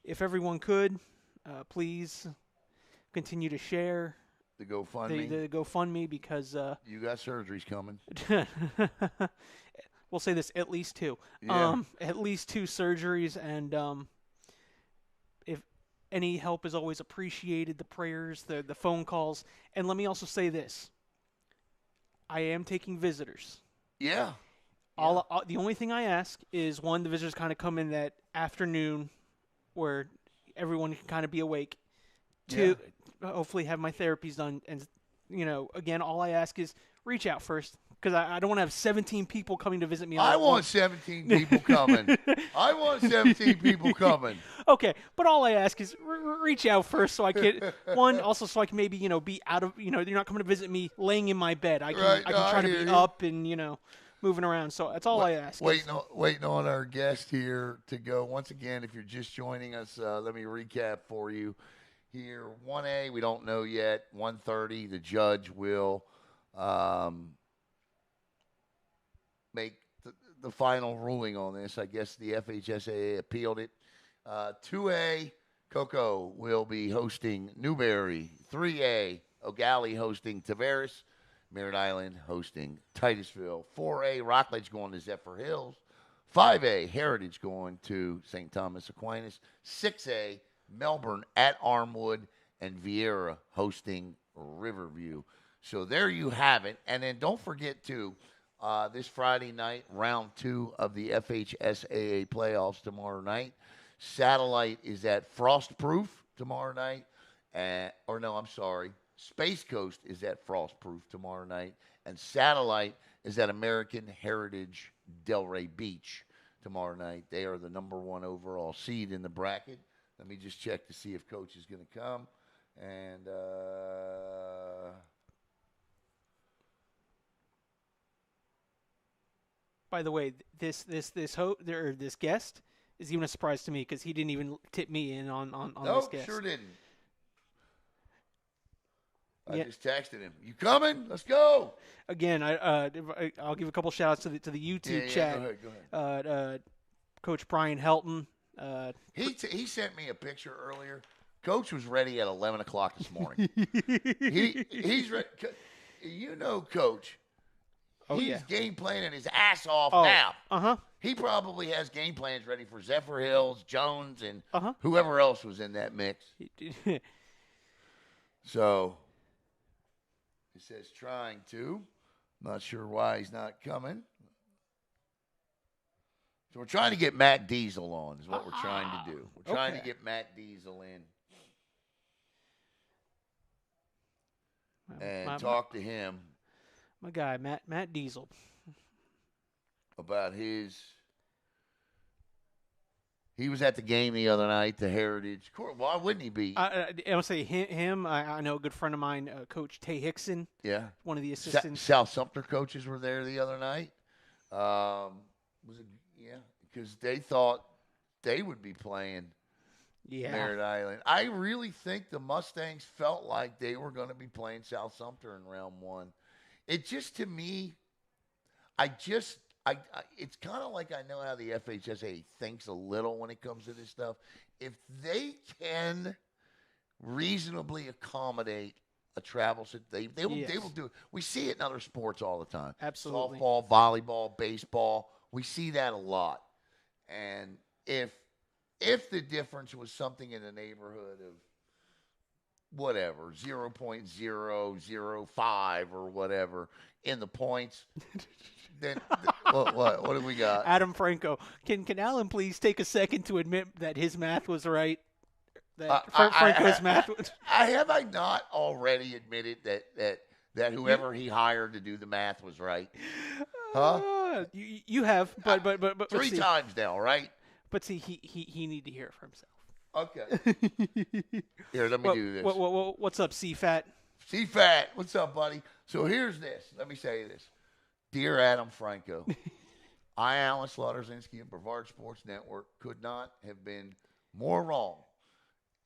If everyone could, please continue to share the GoFundMe. The GoFundMe, because you got surgeries coming. We'll say this: at least 2. Yeah. At least 2 surgeries, and if any help is always appreciated. The prayers, the phone calls, and let me also say this: I am taking visitors. Yeah. The only thing I ask is, one, the visitors kind of come in that afternoon where everyone can kind of be awake. 2, hopefully have my therapies done, and again, all I ask is reach out first. Because I don't want to have 17 people coming to visit me. I want 17 people coming. I want 17 people coming. Okay, but all I ask is reach out first, so I can also so I can maybe be out of you're not coming to visit me laying in my bed. I can try to be up and moving around. So that's all I ask. Waiting on our guest here to go. Once again, if you're just joining us, let me recap for you. Here, 1A, we don't know yet. 1:30, the judge will make the final ruling on this. I guess the FHSAA appealed it. 2A, Cocoa will be hosting Newberry. 3A, O'Galley hosting Tavares. Merritt Island hosting Titusville. 4A, Rockledge going to Zephyr Hills. 5A, Heritage going to St. Thomas Aquinas. 6A, Melbourne at Armwood. And Vieira hosting Riverview. So there you have it. And then don't forget to this Friday night, round 2 of the FHSAA playoffs tomorrow night. Satellite is at Frostproof tomorrow night. Space Coast is at Frostproof tomorrow night. And Satellite is at American Heritage Delray Beach tomorrow night. They are the number 1 overall seed in the bracket. Let me just check to see if Coach is going to come. And by the way, this guest is even a surprise to me because he didn't even tip me in on this guest. No, sure didn't. I just texted him. You coming? Let's go. Again, I'll give a couple shout outs to the YouTube chat. Go ahead. Coach Brian Helton. He sent me a picture earlier. Coach was ready at 11 o'clock this morning. He's ready. Coach. He's game planning his ass off now. Uh-huh. He probably has game plans ready for Zephyr Hills, Jones, and uh-huh. whoever else was in that mix. So, he says trying to. Not sure why he's not coming. So we're trying to get Matt Diesel on is what we're trying to do. We're trying to get Matt Diesel in and talk to him. My guy, Matt Diesel. About he was at the game the other night, the Heritage. Why wouldn't he be? I'll say him. I know a good friend of mine, Coach Tay Hickson. Yeah. One of the assistants. South Sumter coaches were there the other night. Because they thought they would be playing Merritt Island. I really think the Mustangs felt like they were going to be playing South Sumter in round 1. It just, to me, it's kind of like I know how the FHSA thinks a little when it comes to this stuff. If they can reasonably accommodate a travel, they will do it. We see it in other sports all the time. Absolutely. Softball, volleyball, baseball. We see that a lot. And if the difference was something in the neighborhood of whatever, 0.005 or whatever in the points, then what do we got? Adam Franco. Can Alan please take a second to admit that his math was right? Franco's math. Have I not already admitted that whoever he hired to do the math was right? Huh? You have, but Three times now, right? But see, he need to hear it for himself. Okay. Here, let me do this. What's up, C-Fat? C-Fat, what's up, buddy? So here's this. Let me say this. Dear Adam Franco, I, Alan Slaughterzinski, and Brevard Sports Network could not have been more wrong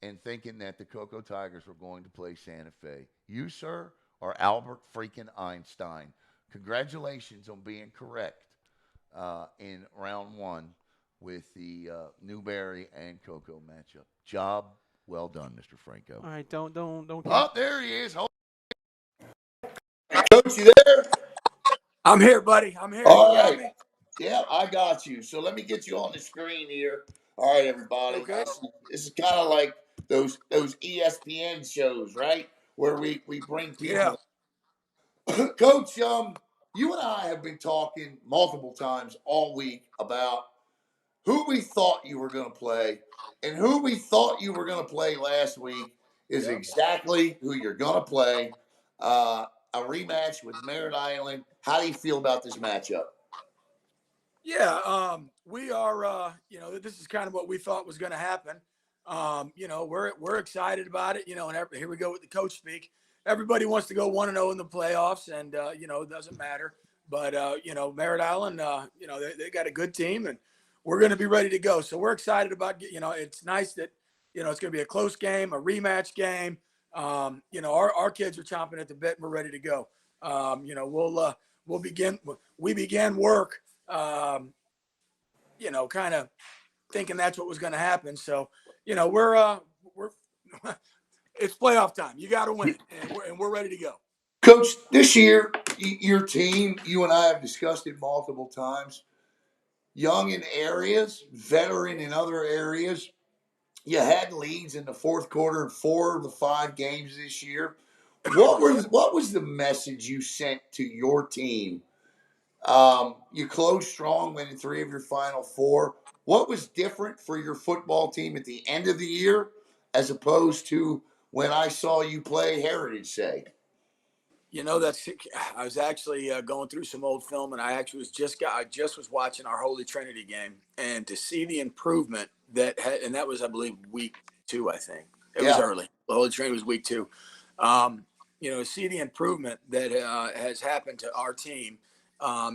in thinking that the Cocoa Tigers were going to play Santa Fe. You, sir, are Albert freaking Einstein. Congratulations on being correct in round one with the Newberry and Cocoa matchup. Job well done, Mr. Franco. All right, don't. Oh, there he is. Coach, you there? I'm here, buddy. I'm here. All right. Yeah, I got you. So let me get you on the screen here. All right, everybody. Okay. This is kind of like those ESPN shows, right? Where we bring people. Yeah. Coach, you and I have been talking multiple times all week about who we thought you were going to play, and who we thought you were going to play last week is exactly who you're going to play. A rematch with Merritt Island. How do you feel about this matchup? Yeah, we are. This is kind of what we thought was going to happen. We're excited about it. And here we go with the coach speak. Everybody wants to go 1-0 in the playoffs, and it doesn't matter. But Merritt Island, they got a good team, and we're going to be ready to go. So we're excited about. It's nice that it's going to be a close game, a rematch game. Our kids are chomping at the bit, and we're ready to go. We began work. Kind of thinking that's what was going to happen. So, we're it's playoff time. You got to win, and we're ready to go. Coach, this year, your team, you and I have discussed it multiple times. Young in areas, veteran in other areas. You had leads in the fourth quarter in 4 of the 5 games this year. What was the message you sent to your team? You closed strong, winning 3 of your final 4. What was different for your football team at the end of the year as opposed to when I saw you play Heritage, say? I was actually going through some old film, and I just was watching our Holy Trinity game, and to see the improvement and that was, I believe, week 2. I think it was early. The Holy Trinity was week 2. See the improvement that has happened to our team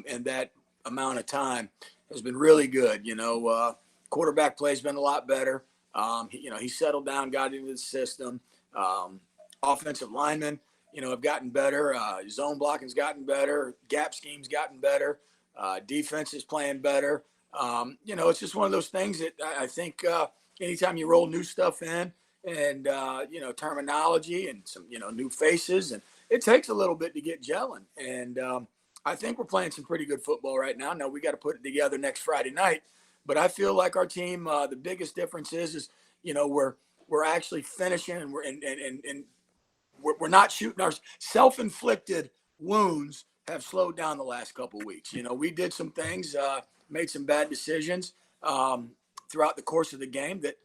in that amount of time has been really good. Quarterback play has been a lot better. He settled down, got into the system. Offensive linemen, have gotten better. Zone blocking's gotten better. Gap scheme's gotten better. Defense is playing better. It's just one of those things that I think anytime you roll new stuff in and, terminology and some, new faces, and it takes a little bit to get gelling. And I think we're playing some pretty good football right now. Now we got to put it together next Friday night. But I feel like our team, the biggest difference is we're actually finishing, and we're not shooting. Our self-inflicted wounds have slowed down the last couple of weeks. We did some things, made some bad decisions throughout the course of the game that,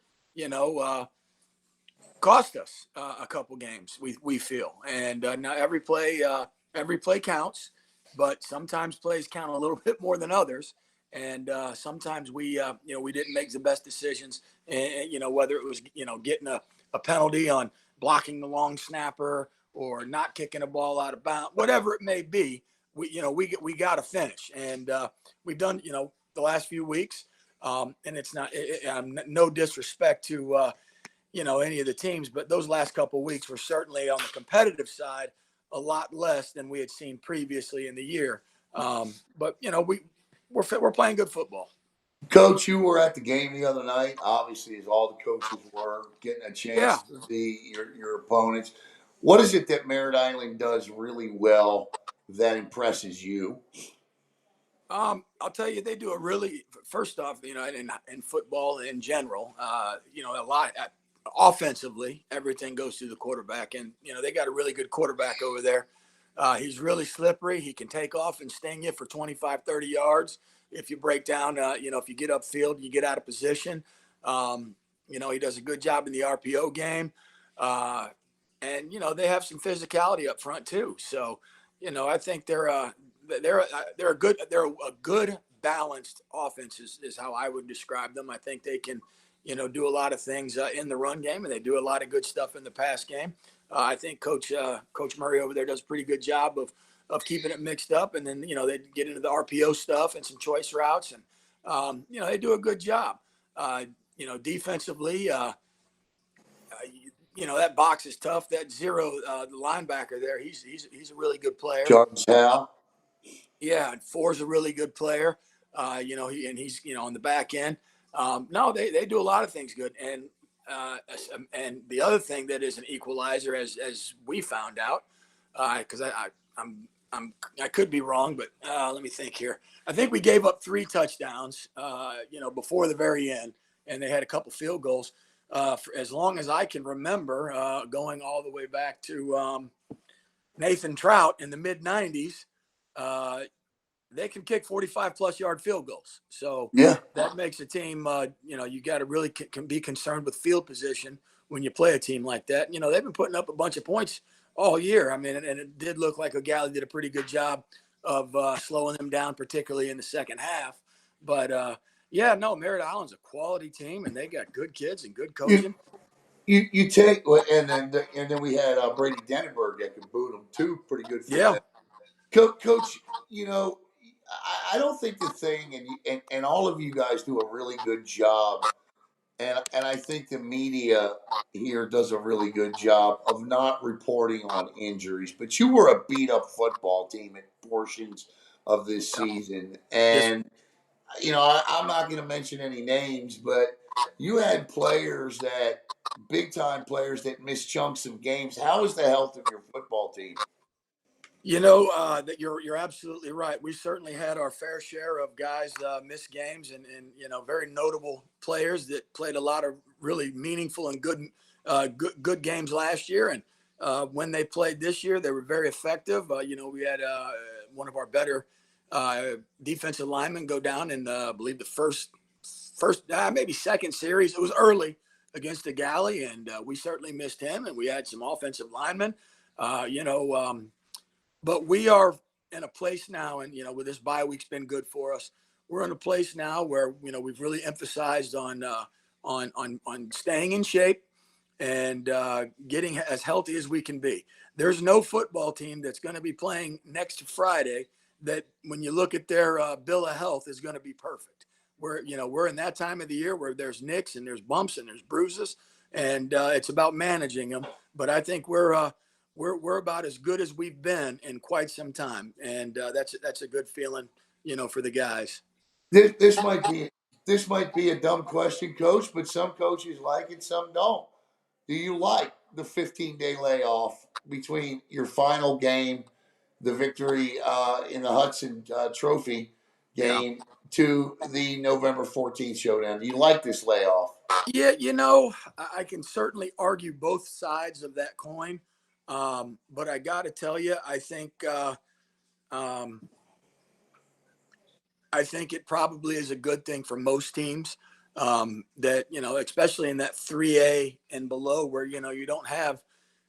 cost us a couple games. We feel, and now every play counts, but sometimes plays count a little bit more than others. And sometimes we didn't make the best decisions, and whether it was getting a penalty on blocking the long snapper or not kicking a ball out of bounds, whatever it may be, we got to finish, and we've done the last few weeks, and it's not no disrespect to any of the teams, but those last couple of weeks were certainly on the competitive side a lot less than we had seen previously in the year. But we're playing good football. Coach, you were at the game the other night, obviously, as all the coaches were, getting a chance to see your opponents. What is it that Merritt Island does really well that impresses you? I'll tell you, they do first off, in football in general, a lot offensively, everything goes through the quarterback, and, they got a really good quarterback over there. He's really slippery. He can take off and sting you for 25, 30 yards. If you break down, if you get upfield, you get out of position. He does a good job in the RPO game. And they have some physicality up front too. So, I think they're a good balanced offense is how I would describe them. I think they can, do a lot of things in the run game, and they do a lot of good stuff in the pass game. I think Coach Murray over there does a pretty good job of keeping it mixed up, and then they get into the RPO stuff and some choice routes, and they do a good job. Defensively, that box is tough. That zero, the linebacker there, he's a really good player. Jarvis Howe. Yeah, Four's a really good player. He's on the back end. No, they do a lot of things good, and the other thing that is an equalizer, as we found out, because I could be wrong, but let me think here. I think we gave up 3 touchdowns, before the very end, and they had a couple field goals. For as long as I can remember, going all the way back to Nathan Trout in the mid '90s, they can kick 45-plus yard field goals. So yeah, that makes a team. You got to really can be concerned with field position when you play a team like that. They've been putting up a bunch of points all year. I mean, and it did look like O'Galley did a pretty good job of slowing them down, particularly in the second half. But Merritt Island's a quality team, and they got good kids and good coaching. You take, and then we had Brady Denenberg that could boot them too. Pretty good for them. Coach. I don't think the thing, and all of you guys do a really good job, and I think the media here does a really good job of not reporting on injuries. But you were a beat up football team at portions of this season, and I'm not going to mention any names, but you had big time players that missed chunks of games. How is the health of your football team? That you're absolutely right. We certainly had our fair share of guys miss games, and very notable players that played a lot of really meaningful and good games last year. And when they played this year, they were very effective. We had one of our better defensive linemen go down in I believe the first maybe second series. It was early against the Galley, and we certainly missed him. And we had some offensive linemen. But we are in a place now, and with this bye week's been good for us. We're in a place now where we've really emphasized on staying in shape and getting as healthy as we can be. There's no football team that's going to be playing next Friday that, when you look at their bill of health, is going to be perfect. We're in that time of the year where there's nicks and there's bumps and there's bruises, and it's about managing them. But I think we're about as good as we've been in quite some time, and that's a good feeling, for the guys. This might be a dumb question, Coach, but some coaches like it, some don't. Do you like the 15-day layoff between your final game, the victory in the Hudson Trophy game, to the November 14th showdown? Do you like this layoff? Yeah, I can certainly argue both sides of that coin. But I got to tell you, I think it probably is a good thing for most teams, that, especially in that 3A and below, where, you don't have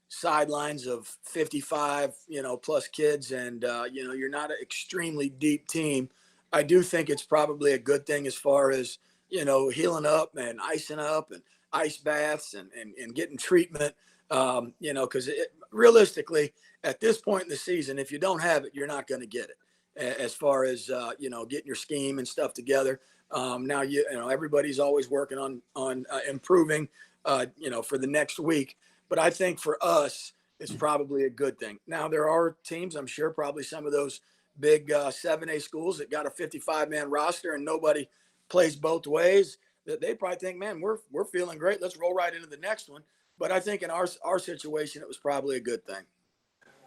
sidelines of 55, plus kids, and, you're not an extremely deep team. I do think it's probably a good thing as far as, healing up and icing up and ice baths and getting treatment. Because realistically, at this point in the season, if you don't have it, you're not going to get it. As far as getting your scheme and stuff together. Now everybody's always working on improving, for the next week. But I think for us, it's probably a good thing. Now there are teams, I'm sure, probably some of those big 7A schools that got a 55-man roster and nobody plays both ways. That they probably think, man, we're feeling great. Let's roll right into the next one. But I think in our situation, it was probably a good thing.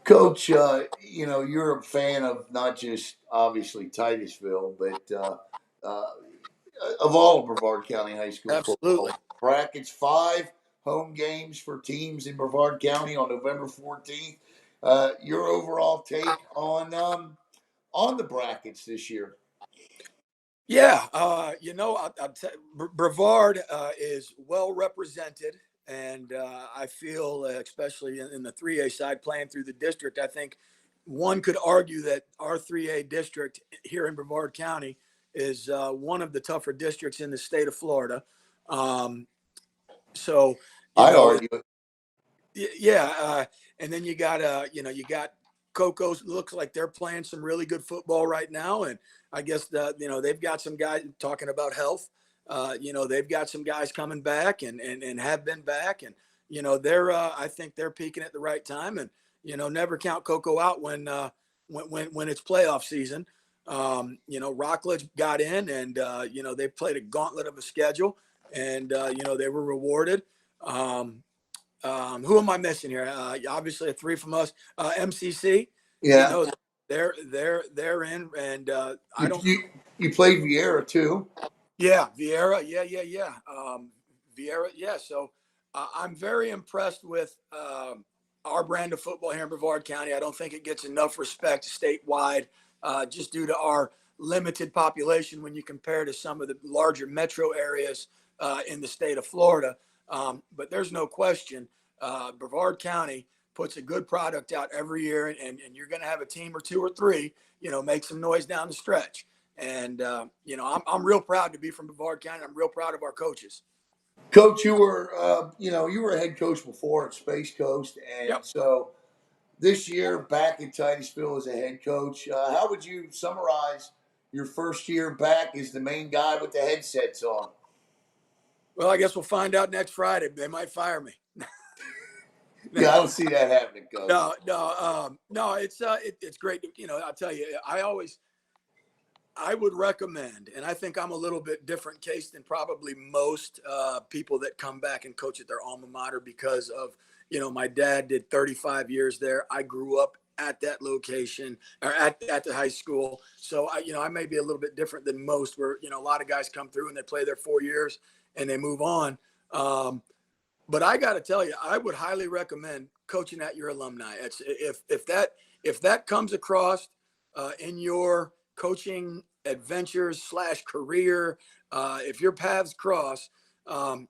Coach, you're a fan of not just obviously Titusville, but of all of Brevard County High School. Absolutely. Football. Brackets 5 home games for teams in Brevard County on November 14th. Your overall take on the brackets this year? Yeah, Brevard is well represented, and I feel, especially in the 3A side, playing through the district, I think one could argue that our 3A district here in Brevard County is one of the tougher districts in the state of Florida. Um, so, you I'd know, argue it. yeah, and then you got Coco's. Looks like they're playing some really good football right now, and I guess they've got some guys talking about health. They've got some guys coming back and have been back, and they're I think they're peaking at the right time, and never count Coco out when it's playoff season. Rockledge got in, and they played a gauntlet of a schedule, and they were rewarded. Who am I missing here? Obviously, a three from us. MCC. Yeah. They're in, and I don't. You played Vieira too. Yeah, Vieira. Yeah. Vieira. Yeah. So I'm very impressed with our brand of football here in Brevard County. I don't think it gets enough respect statewide, just due to our limited population when you compare to some of the larger metro areas in the state of Florida. But there's no question, Brevard County puts a good product out every year, and you're going to have a team or two or three, make some noise down the stretch. And, I'm real proud to be from Brevard County. I'm real proud of our coaches. Coach, you were a head coach before at Space Coast, and Yep. so this year back at Titusville as a head coach, how would you summarize your first year back as the main guy with the headsets on? Well, I guess we'll find out next Friday. They might fire me. Yeah, I don't see that happening, Coach. No. It's great. I'll tell you, I would recommend, and I think I'm a little bit different case than probably most people that come back and coach at their alma mater because of, my dad did 35 years there. I grew up at that location or at the high school. So I may be a little bit different than most where, a lot of guys come through and they play their 4 years and they move on. But I got to tell you, I would highly recommend coaching at your alumni. If that comes across in your coaching adventures / career, if your paths cross,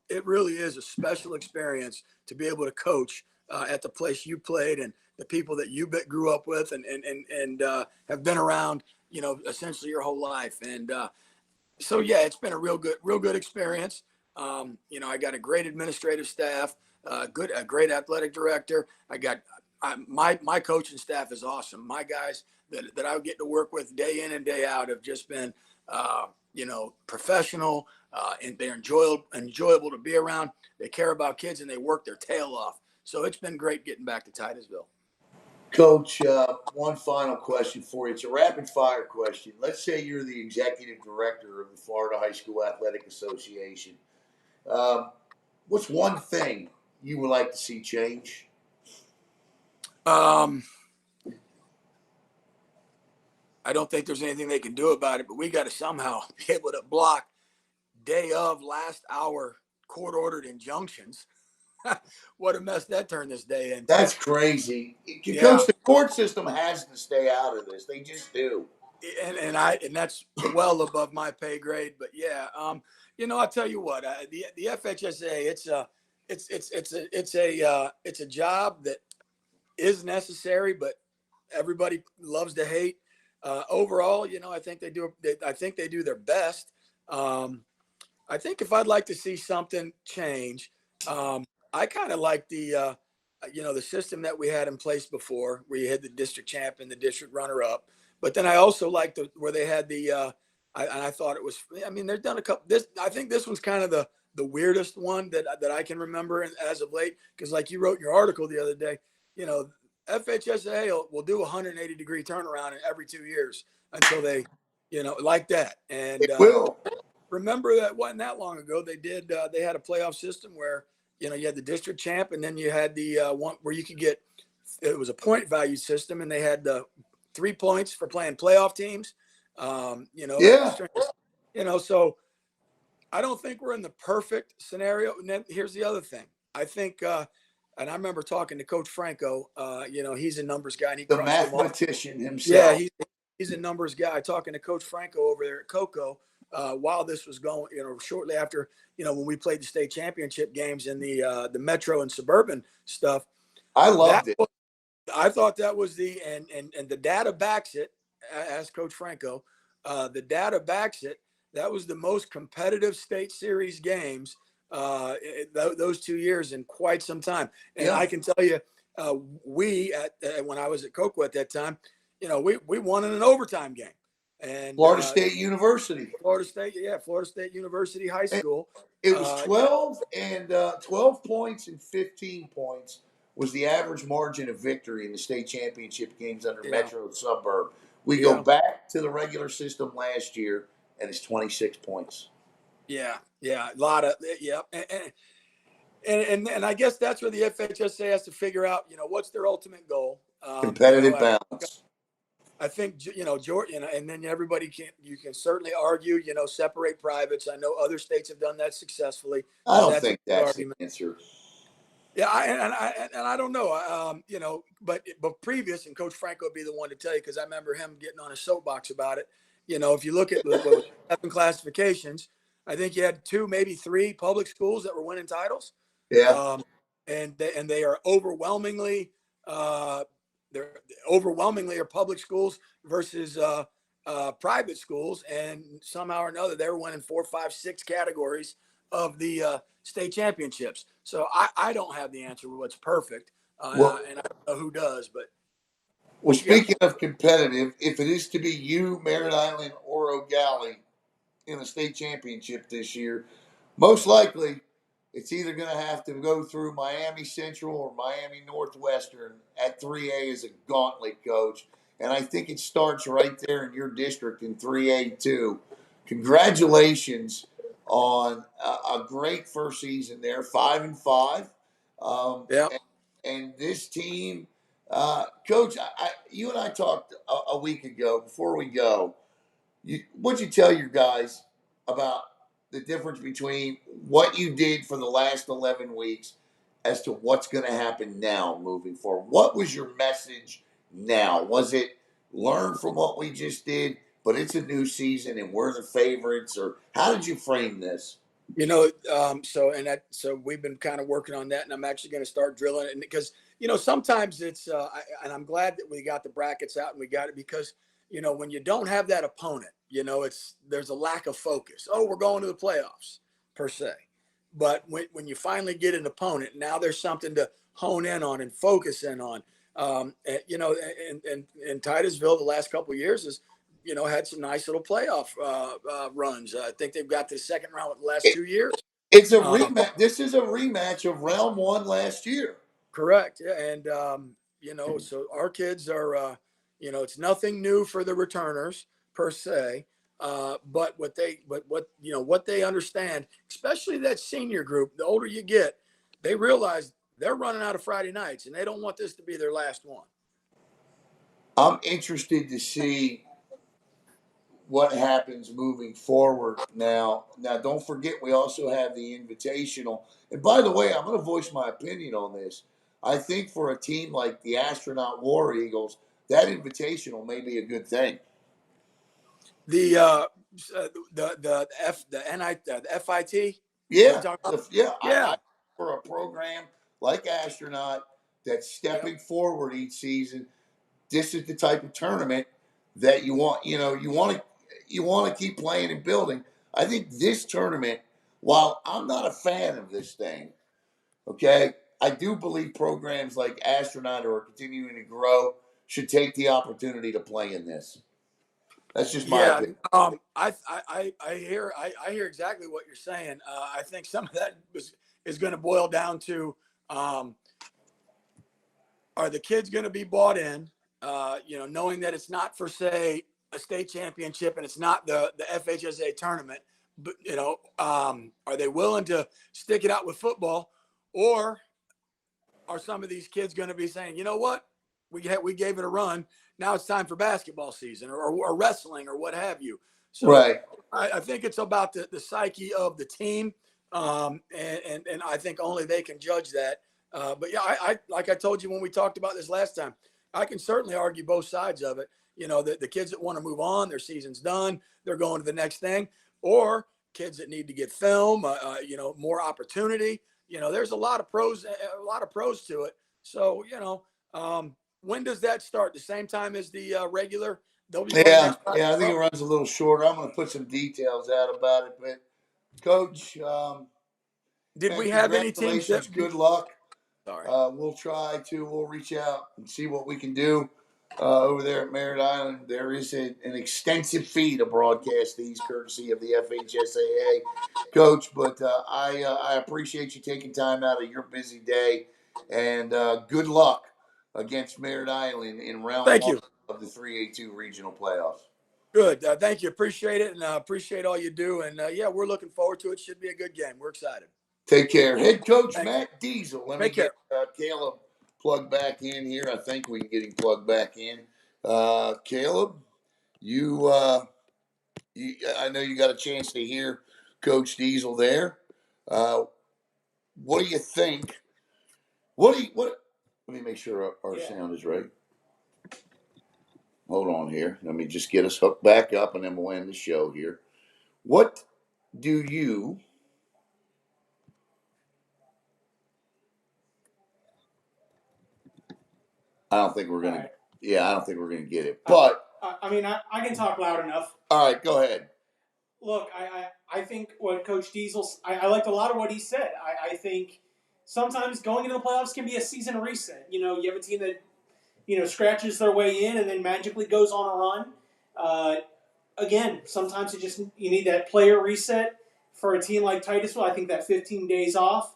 it really is a special experience to be able to coach at the place you played and the people that you grew up with and have been around, essentially your whole life. And so, yeah, it's been a real good experience. I got a great administrative staff, a great athletic director. My coaching staff is awesome. My guys that I get to work with day in and day out have just been, professional, and they're enjoyable to be around. They care about kids and they work their tail off. So it's been great getting back to Titusville. Coach, one final question for you. It's a rapid fire question. Let's say you're the executive director of the Florida High School Athletic Association. What's one thing you would like to see change? I don't think there's anything they can do about it, but we got to somehow be able to block day of last hour court ordered injunctions. What a mess that turned this day into. That's crazy. Yeah. Coach, the court system has to stay out of this. They just do. And that's well above my pay grade. But yeah, I'll tell you what, the FHSA, it's a job that is necessary, but everybody loves to hate. Overall, I think they do their best. I think if I'd like to see something change, I kind of like the system that we had in place before, where you had the district champ and the district runner-up. But then I also liked where they had I thought it was. I mean, they've done a couple. I think this one's kind of the weirdest one that I can remember as of late, because like you wrote in your article the other day, FHSA will do a 180-degree turnaround in every 2 years until they, like that. And it will. Remember that wasn't that long ago. They had a playoff system where, you had the district champ, and then you had the one where you could get, it was a point value system, and they had the 3 points for playing playoff teams. Yeah. So I don't think we're in the perfect scenario. And then here's the other thing. I think, and I remember talking to Coach Franco. He's a numbers guy. And the mathematician himself. Yeah, he's a numbers guy. Talking to Coach Franco over there at Coco. while this was going, shortly after, when we played the state championship games in the metro and suburban stuff. I loved it. I thought that was and the data backs it, as Coach Franco. The data backs it. That was the most competitive state series games those 2 years in quite some time. And I can tell you, when I was at Cocoa at that time, we won in an overtime game. And Florida State University. Florida State University High School. It was 12 points and 15 points was the average margin of victory in the state championship games under Metro and Suburb. We go back to the regular system last year, and it's 26 points. Yeah, a lot of and I guess that's where the FHSA has to figure out, what's their ultimate goal. Competitive balance. I think, George, and then everybody you can certainly argue, separate privates. I know other states have done that successfully. I don't think that's the answer. Yeah, I don't know, but previous, and Coach Franco would be the one to tell you, because I remember him getting on a soapbox about it. If you look at the 7 classifications, I think you had 2, maybe 3 public schools that were winning titles. Yeah, and they are overwhelmingly are public schools versus private schools, and somehow or another they were winning 4, 5, 6 categories of the state championships. So I don't have the answer what's perfect, and I don't know who does. But speaking of competitive, if it is to be you, Merritt Island, or Eau Gallie in a state championship this year, most likely it's either going to have to go through Miami Central or Miami Northwestern at 3A as a gauntlet, Coach. And I think it starts right there in your district in 3A too. Congratulations on a great first season there, 5-5. And this team, Coach, you and I talked a week ago before we go. What'd you tell your guys about the difference between what you did for the last 11 weeks as to what's going to happen now moving forward? What was your message now? Was it learn from what we just did, but it's a new season and we're the favorites? Or how did you frame this? So we've been kind of working on that, and I'm actually going to start drilling it, because, sometimes it's, and I'm glad that we got the brackets out and we got it, because, when you don't have that opponent, there's a lack of focus. Oh, we're going to the playoffs per se. But when you finally get an opponent, now there's something to hone in on and focus in on. And Titusville the last couple of years has, had some nice little playoff runs. I think they've got to the second round with the last 2 years. It's a rematch. This is a rematch of round 1 last year. Correct. Yeah. And, so our kids are, it's nothing new for the returners per se. But what they understand, especially that senior group, the older you get, they realize they're running out of Friday nights, and they don't want this to be their last one. I'm interested to see what happens moving forward now. Now, don't forget, we also have the Invitational. And by the way, I'm going to voice my opinion on this. I think for a team like the Astronaut War Eagles, that Invitational may be a good thing. The FIT. Yeah. For a program like Astronaut that's stepping forward each season, this is the type of tournament that you want. You want to keep playing and building. I think this tournament, while I'm not a fan of this thing, okay, I do believe programs like Astronaut who are continuing to grow should take the opportunity to play in this. That's just my opinion. I hear exactly what you're saying. I think some of that is going to boil down to, are the kids going to be bought in? Knowing that it's not for, say, a state championship and it's not the FHSA tournament, but are they willing to stick it out with football, or are some of these kids going to be saying, you know what, we gave it a run, now it's time for basketball season or wrestling or what have you. So right. I think it's about the psyche of the team, and I think only they can judge that. But yeah, I like I told you when we talked about this last time, I can certainly argue both sides of it. The kids that want to move on, their season's done, they're going to the next thing. or kids that need to get film, more opportunity. There's a lot of pros to it. So, when does that start? The same time as the regular? They'll be playing Yeah, next Friday? I think it runs a little shorter. I'm going to put some details out about it, but Coach, Did man, we have any teams congratulations. Good luck. Sorry. We'll reach out and see what we can do over there at Merritt Island. There is an extensive fee to broadcast these, courtesy of the FHSAA, Coach. But I appreciate you taking time out of your busy day, and good luck against Merritt Island in round one of the 3A2 regional playoffs. Good. Thank you. Appreciate it, and appreciate all you do. And, we're looking forward to it. Should be a good game. We're excited. Take care. Head coach Thanks. Matt Diesel. Let me Take care. get Caleb plugged back in here. I think we can get him plugged back in. Caleb, I know you got a chance to hear Coach Diesel there. What do you think? Let me make sure our sound is right. Hold on here. Let me just get us hooked back up, and then we'll end the show here. What do you... I don't think we're gonna get it. But I can talk loud enough. All right, go ahead. Look, I think what Coach Diesel, I liked a lot of what he said. I think sometimes going into the playoffs can be a season reset. You have a team that scratches their way in and then magically goes on a run. Again, sometimes you need that player reset for a team like Titusville. I think that 15 days off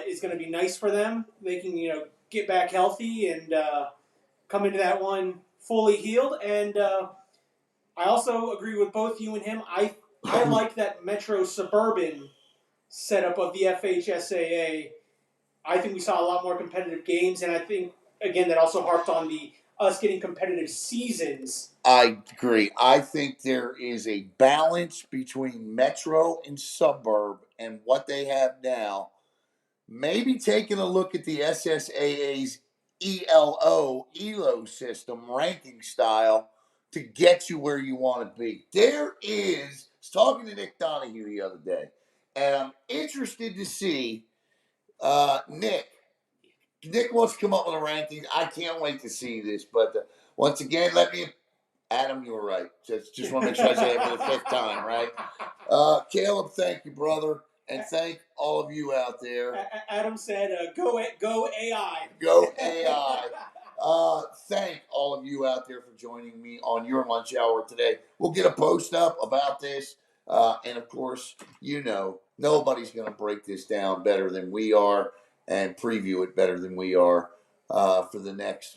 is going to be nice for them. They can get back healthy and come into that one fully healed. And I also agree with both you and him. I like that Metro Suburban setup of the FHSAA. I think we saw a lot more competitive games, and I think, again, that also harped on us getting competitive seasons. I agree. I think there is a balance between Metro and Suburb and what they have now. Maybe taking a look at the SSAA's ELO system, ranking style, to get you where you want to be. I was talking to Nick Donahue the other day, and I'm interested to see Nick. Nick wants to come up with a ranking. I can't wait to see this. But once again, Adam, you were right. Just want to make sure I say it for the fifth time, right? Caleb, thank you, brother. And thank all of you out there. Adam said, go AI. Go AI. Thank all of you out there for joining me on your lunch hour today. We'll get a post up about this. And, of course, nobody's going to break this down better than we are and preview it better than we are for the next,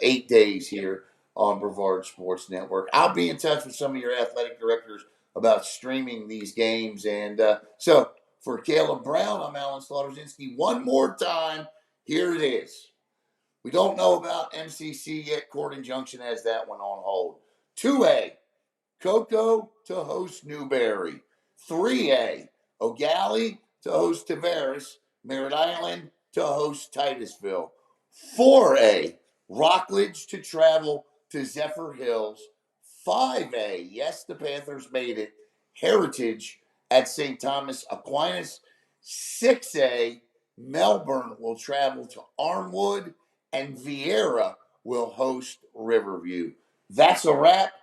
8 days here on Brevard Sports Network. I'll be in touch with some of your athletic directors about streaming these games. And so for Caleb Brown, I'm Alan Slaughterzinski. One more time, here it is. We don't know about MCC yet. Court Injunction has that one on hold. 2A, Cocoa to host Newberry. 3A, O'Galley to host Tavares. Merritt Island to host Titusville. 4A, Rockledge to travel to Zephyr Hills. 5A, yes, the Panthers made it. Heritage at St. Thomas Aquinas. 6A, Melbourne will travel to Armwood, and Vieira will host Riverview. That's a wrap.